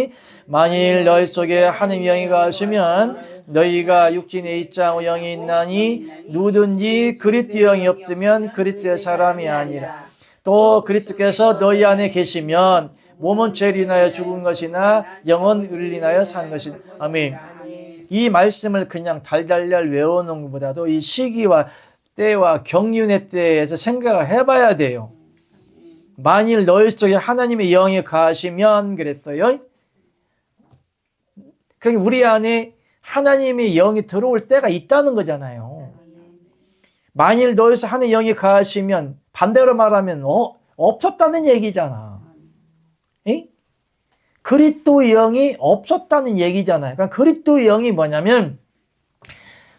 만일 너희 속에 하나님의 영이 가시면 너희가 육신에 있자고 영이 있나니 누구든지 그리스도 영이 없으면 그리스도의 사람이 아니라. 또 그리스도께서 너희 안에 계시면 몸은 죄를 인하여 죽은 것이나 영은 의를 인하여 산 것이다. 아멘. 이 말씀을 그냥 달달달 외우는 것보다도 이 시기와 때와 경륜의 때에서 생각을 해봐야 돼요. 만일 너희 속에 하나님의 영이 가시면 그랬어요. 그러니까 우리 안에 하나님의 영이 들어올 때가 있다는 거잖아요. 만일 너희 속에 하나님의 영이 가시면 반대로 말하면 없었다는 얘기잖아. 그리스도의 영이 없었다는 얘기잖아요. 그러니까 그리스도의 영이 뭐냐면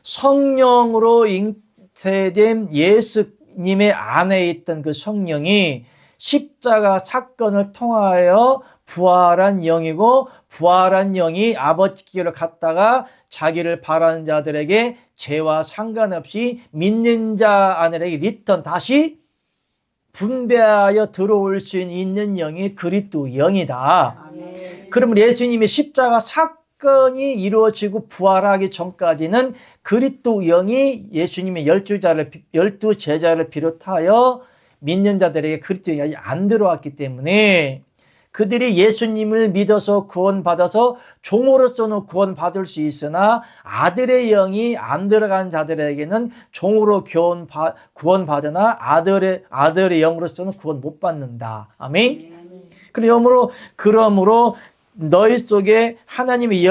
성령으로 잉태된 예수님의 안에 있던 그 성령이 십자가 사건을 통하여 부활한 영이고 부활한 영이 아버지께로 갔다가 자기를 바라는 자들에게 죄와 상관없이 믿는 자 안에게 리턴 다시 분배하여 들어올 수 있는 영이 그리스도 영이다. 그러면 예수님이 십자가 사건이 이루어지고 부활하기 전까지는 그리스도 영이 예수님의 12 제자를 비롯하여 믿는 자들에게 그리스도 영이 안 들어왔기 때문에 그들이 예수님을 믿어서 구원받아서 종으로서는 구원받을 수 있으나 아들의 영이 안 들어간 자들에게는 종으로 구원받으나 아들의 영으로서는 구원 못 받는다. 아멘. 그러므로 너희 속에 하나님의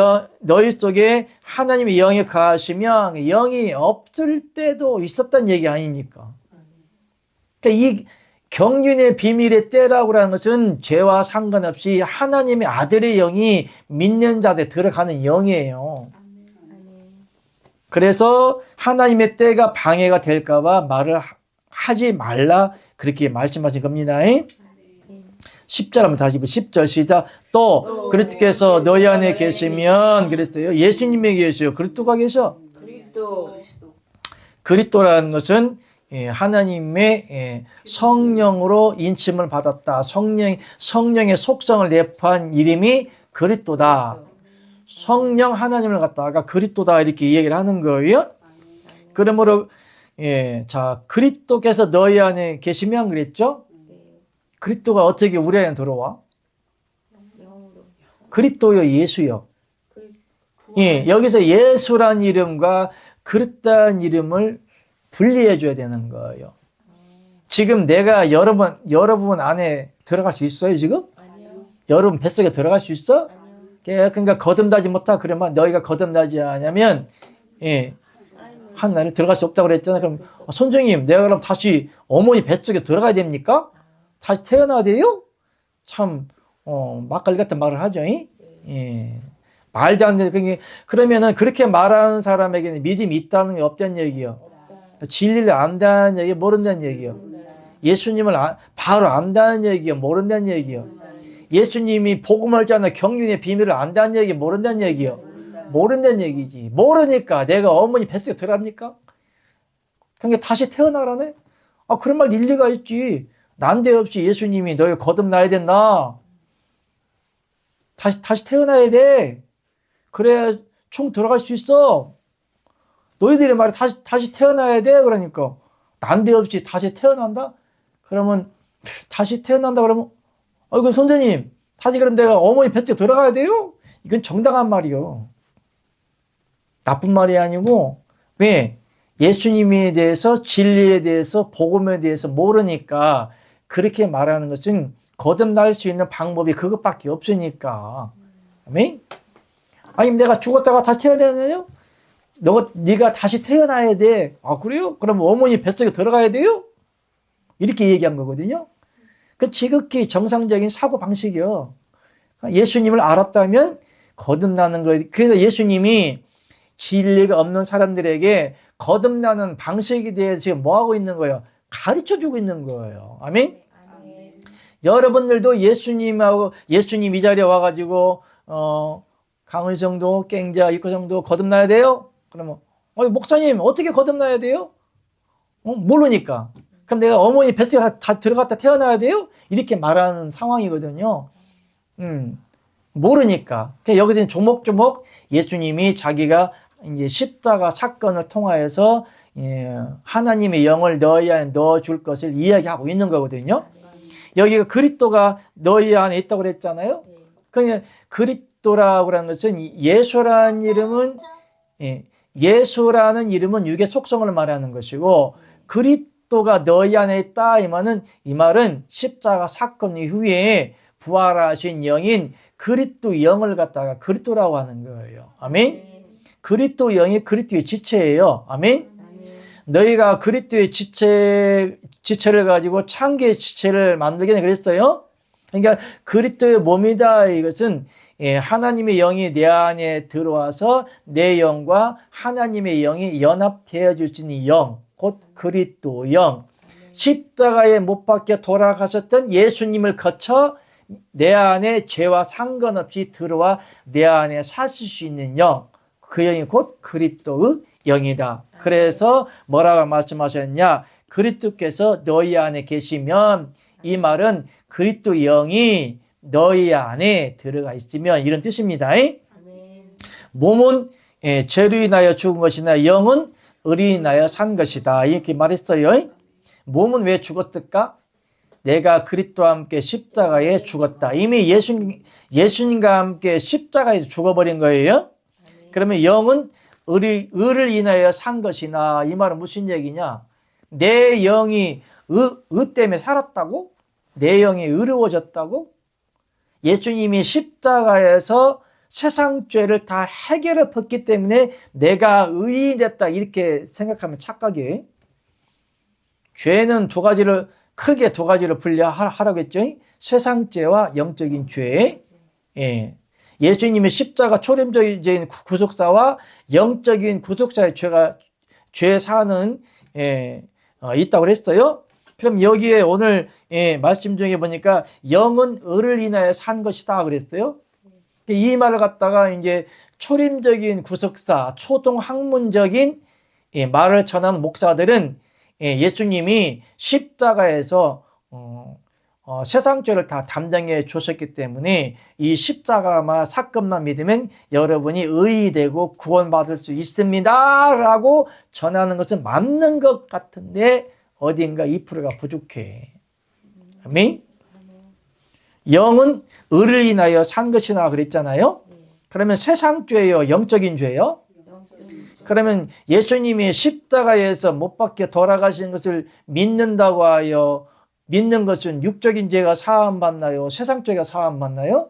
영이 거하시면 영이 없을 때도 있었다는 얘기 아닙니까? 그러니까 이 경륜의 비밀의 때라고 하는 것은 죄와 상관없이 하나님의 아들의 영이 믿는 자들에 들어가는 영이에요. 그래서 하나님의 때가 방해가 될까 봐 말을 하지 말라 그렇게 말씀하신 겁니다. 10절 한번 다시 10절 시작. 또 그리스도께서 너희 안에 계시면 그랬어요. 예수님에 계셔. 그리스도가 계셔. 그리스도라는 것은 하나님의 성령으로 인침을 받았다. 성령의 속성을 내포한 이름이 그리스도다. 성령 하나님을 갖다가 그리스도다 이렇게 얘기를 하는 거예요. 그러므로 자 그리스도께서 너희 안에 계시면 그랬죠. 그리스도가 어떻게 우리 안에 들어와? 그리스도요, 예수요. 여기서 예수란 이름과 그리스도란 이름을 분리해 줘야 되는 거예요. 지금 내가 여러분 안에 들어갈 수 있어요, 지금? 아니요. 여러분 뱃속에 들어갈 수 있어? 그러니까 거듭나지 못하 그러면 너희가 거듭나지 않으면 하나님 들어갈 수 없다고 그랬잖아요. 그럼 선생님, 내가 그럼 다시 어머니 뱃속에 들어가야 됩니까? 다시 태어나야 돼요? 참 막걸리 같은 말을 하죠. 말도 안 되는. 그러면은 그렇게 말하는 사람에게는 믿음이 있다는 게 없다는 얘기요. 진리를 안다는 얘기, 모른다는 얘기요. 예수님을 바로 안다는 얘기요, 모른다는 얘기요. 예수님이 복음을 전하는 경륜의 비밀을 안다는 얘기, 모른다는 얘기요. 모른다는 얘기지. 모르니까 내가 어머니 뱃속에 들어갑니까? 그러니까 다시 태어나라네? 그런 말 일리가 있지. 난데없이 예수님이 너희 거듭나야 된다. 다시 태어나야 돼. 그래야 총 들어갈 수 있어. 너희들의 말이 다시 태어나야 돼. 그러니까 난데없이 다시 태어난다? 그러면 다시 태어난다 그러면 이건 선생님 다시 그럼 내가 어머니 뱃속에 들어가야 돼요? 이건 정당한 말이요. 나쁜 말이 아니고 왜? 예수님에 대해서 진리에 대해서 복음에 대해서 모르니까 그렇게 말하는 것은 거듭날 수 있는 방법이 그것밖에 없으니까. 아멘? 아니 내가 죽었다가 다시 태어나야 돼요? 네가 다시 태어나야 돼. 그래요? 그럼 어머니 뱃속에 들어가야 돼요? 이렇게 얘기한 거거든요. 그 지극히 정상적인 사고 방식이요. 예수님을 알았다면 거듭나는 거예요. 그래서 예수님이 진리가 없는 사람들에게 거듭나는 방식에 대해서 지금 뭐 하고 있는 거예요? 가르쳐 주고 있는 거예요. 아멘? 여러분들도 예수님 이 자리에 와가지고 강의정도 깽자 입고정도 거듭나야 돼요? 그러면 목사님 어떻게 거듭나야 돼요? 모르니까. 그럼 내가 어머니 뱃속에 다 들어갔다 태어나야 돼요? 이렇게 말하는 상황이거든요. 모르니까. 여기서는 조목조목 예수님이 자기가 이제 십자가 사건을 통하여서 하나님의 영을 너희 안에 넣어줄 것을 이야기하고 있는 거거든요. 여기가 그리스도가 너희 안에 있다고 그랬잖아요. 그러니까 그리스도라고 하는 것은 예수라는 이름은 육의 속성을 말하는 것이고 그리스도가 너희 안에 있다 이 말은 십자가 사건 이후에 부활하신 영인 그리스도 영을 갖다가 그리스도라고 하는 거예요. 아멘. 그리스도 영이 그리스도의 지체예요. 아멘. 너희가 그리스도의 지체를 가지고 창기의 지체를 만들게 그랬어요. 그러니까 그리스도의 몸이다. 이것은 하나님의 영이 내 안에 들어와서 내 영과 하나님의 영이 연합되어 줄 수 있는 영, 곧 그리스도 영. 십자가에 못 박혀 돌아가셨던 예수님을 거쳐 내 안에 죄와 상관없이 들어와 내 안에 사실 수 있는 영, 그 영이 곧 그리스도의 영이다. 그래서 뭐라고 말씀하셨냐? 그리스도께서 너희 안에 계시면, 이 말은 그리스도 영이 너희 안에 들어가 있으면 이런 뜻입니다. 몸은 죄로 인하여 죽은 것이나 영은 의로 인하여 산 것이다. 이렇게 말했어요. 몸은 왜 죽었을까? 내가 그리스도와 함께 십자가에 죽었다. 이미 예수님과 함께 십자가에 죽어버린 거예요. 그러면 영은 의를 인하여 산 것이나, 이 말은 무슨 얘기냐? 내 영이 의 때문에 살았다고? 내 영이 의로워졌다고? 예수님이 십자가에서 세상 죄를 다 해결해 봤기 때문에 내가 의인이 됐다, 이렇게 생각하면 착각이에요. 죄는 크게 두 가지를 분류하라고 했죠. 세상 죄와 영적인 죄. 예수님의 십자가 초림적인 구속사와 영적인 구속사의 죄 사는 있다고 했어요. 그럼 여기에 오늘 말씀 중에 보니까 영은 의를 인하여 산 것이다 그랬어요. 이 말을 갖다가 이제 초림적인 구속사, 초동학문적인 말을 전하는 목사들은 예수님이 십자가에서 세상 죄를 다 담당해 주셨기 때문에 이 십자가 사건만 믿으면 여러분이 의인이 되고 구원받을 수 있습니다 라고 전하는 것은 맞는 것 같은데 어딘가 2%가 부족해. 아멘? 영은 의를 인하여 산 것이나 그랬잖아요. 그러면 세상 죄예요, 영적인 죄요? 그러면 예수님이 십자가에서 못 박혀 돌아가신 것을 믿는다고 하여 믿는 것은 육적인 죄가 사함받나요? 세상 죄가 사함받나요?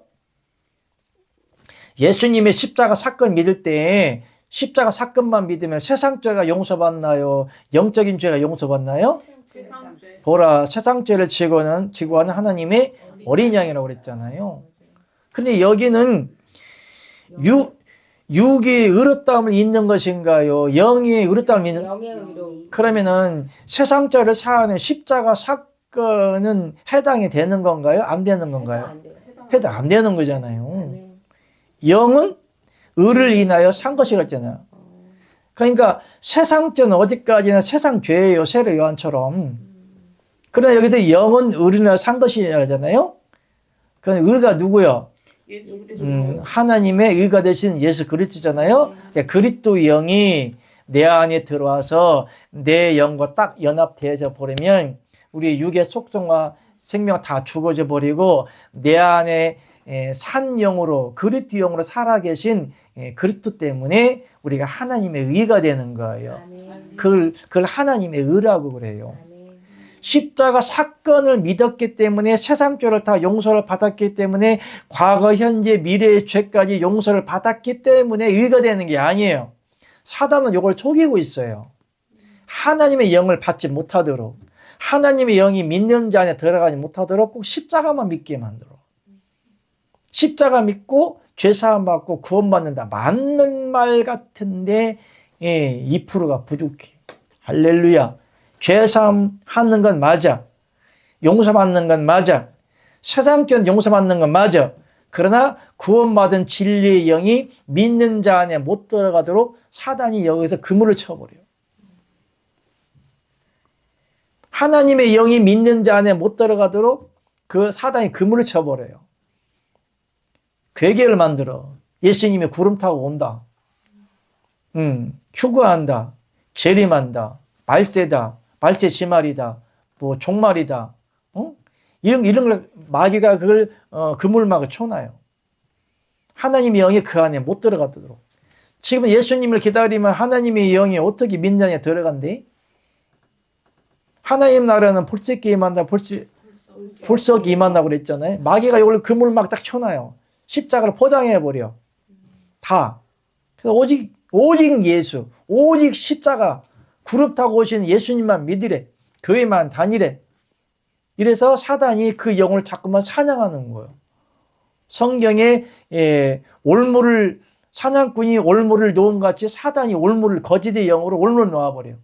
예수님의 십자가 사건 믿을 때 십자가 사건만 믿으면 세상 죄가 용서받나요? 영적인 죄가 용서받나요? 세상 죄. 보라, 세상 죄를 지고 하는 하나님의 어린 양이라고 그랬잖아요. 그런데 여기는 육이 의롭다함을 잊는 것인가요? 영이 의롭다함을 잊는? 그러면은 세상 죄를 사하는 십자가 사건은 해당이 되는 건가요? 안 되는 건가요? 해당 안 되는 거잖아요. 영은 의를 인하여 산 것이라 했잖아요. 그러니까 세상 죄는 어디까지나 세상 죄예요, 세례 요한처럼. 그러나 여기서 영은 의를 인하여 산 것이잖아요. 그럼 의가 누구요? 예수 그리스도. 하나님의 의가 되신 예수 그리스도잖아요. 그러니까 그리스도 영이 내 안에 들어와서 내 영과 딱 연합되어져 버리면 우리 육의 속성과 생명 다 죽어져 버리고 내 안에 산 영으로, 그리스도 영으로 살아계신 그리스도 때문에 우리가 하나님의 의가 되는 거예요. 그걸 하나님의 의라고 그래요. 십자가 사건을 믿었기 때문에 세상 죄를 다 용서를 받았기 때문에 과거, 현재, 미래의 죄까지 용서를 받았기 때문에 의가 되는 게 아니에요. 사단은 이걸 속이고 있어요. 하나님의 영을 받지 못하도록, 하나님의 영이 믿는 자 안에 들어가지 못하도록 꼭 십자가만 믿게 만들어. 십자가 믿고 죄사함 받고 구원받는다. 맞는 말 같은데 2%가 부족해. 할렐루야. 죄사함 하는 건 맞아. 용서받는 건 맞아. 세상 죄는 용서받는 건 맞아. 그러나 구원받은 진리의 영이 믿는 자 안에 못 들어가도록 사단이 여기서 그물을 쳐버려요. 하나님의 영이 믿는 자 안에 못 들어가도록 그 사단이 그물을 쳐버려요. 괴계를 만들어. 예수님이 구름 타고 온다. 휴거한다. 재림한다. 말세다. 말세 지말이다. 뭐 종말이다. 이런 걸 마귀가 그걸 그물막을 쳐놔요. 하나님의 영이 그 안에 못 들어가도록. 지금 예수님을 기다리면 하나님의 영이 어떻게 민장에 들어간대? 하나님 나라는 볼새끼 임한다. 볼석 임한다고 그랬잖아요. 마귀가 이걸 그물막 딱 쳐놔요. 십자가를 포장해버려. 다. 그래서 오직 예수, 오직 십자가, 구름 타고 오신 예수님만 믿으래. 교회만 다니래. 이래서 사단이 그 영을 자꾸만 사냥하는 거예요. 성경에 사냥꾼이 올무를 놓은 같이 사단이 올무를, 거짓의 영으로 올무를 놓아버려요.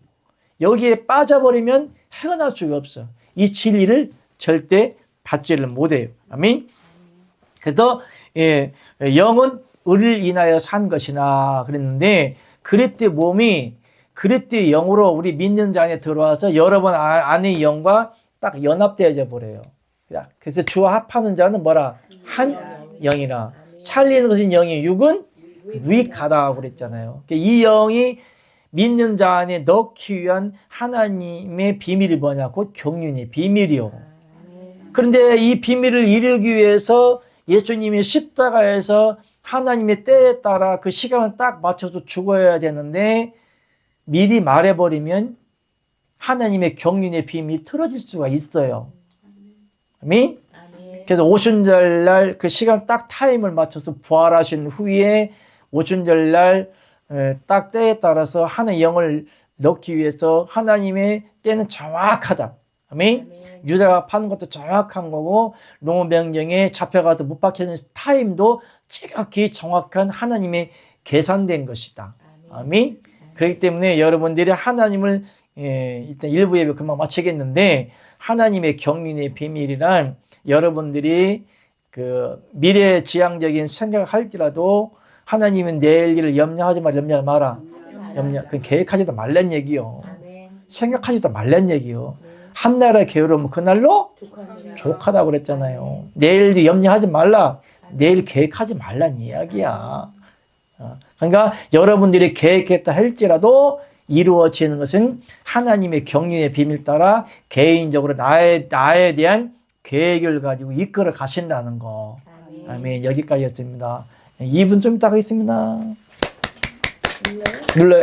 여기에 빠져버리면 헤어날 수가 없어. 이 진리를 절대 받지를 못해요. 아멘. 그래서 영은 의를 인하여 산 것이나 그랬는데 그릇된 몸이 그릇된 영으로 우리 믿는 자 안에 들어와서 여러분 안의 영과 딱 연합되어져 버려요. 그래서 주와 합하는 자는 뭐라? 한 영이라. 찰리는 것은 영이, 육은 무익하다고 그랬잖아요. 이 영이 믿는 자 안에 넣기 위한 하나님의 비밀이 뭐냐? 곧 경륜이 비밀이요. 그런데 이 비밀을 이루기 위해서 예수님이 십자가에서 하나님의 때에 따라 그 시간을 딱 맞춰서 죽어야 되는데 미리 말해버리면 하나님의 경륜의 비밀이 틀어질 수가 있어요. 아멘? 그래서 오순절날 그 시간 딱 타임을 맞춰서 부활하신 후에 오순절날 딱 때에 따라서 하나의 영을 넣기 위해서 하나님의 때는 정확하다. 아멘? 유다가 파는 것도 정확한 거고 로마 명령에 잡혀가서 못 박히는 타임도 지극히 정확한 하나님의 계산된 것이다. 아멘? 그렇기 때문에 여러분들이 하나님을 일단 일부 예배 금방 마치겠는데 하나님의 경륜의 비밀이란 여러분들이 그 미래지향적인 생각을 할지라도 하나님은 내일 일을 염려하지 마라. 그 계획하지도 말란 얘기요. 생각하지도 말란 얘기요. 한나라의 게으르면 그날로 족하다고 그랬잖아요. 내일도 염려하지 말라. 내일 계획하지 말란 이야기야. 그러니까 여러분들이 계획했다 할지라도 이루어지는 것은 하나님의 경륜의 비밀 따라 개인적으로 나에 대한 계획을 가지고 이끌어 가신다는 거. 아멘. 여기까지였습니다. 2분 좀 이따 가겠습니다. 눌러요.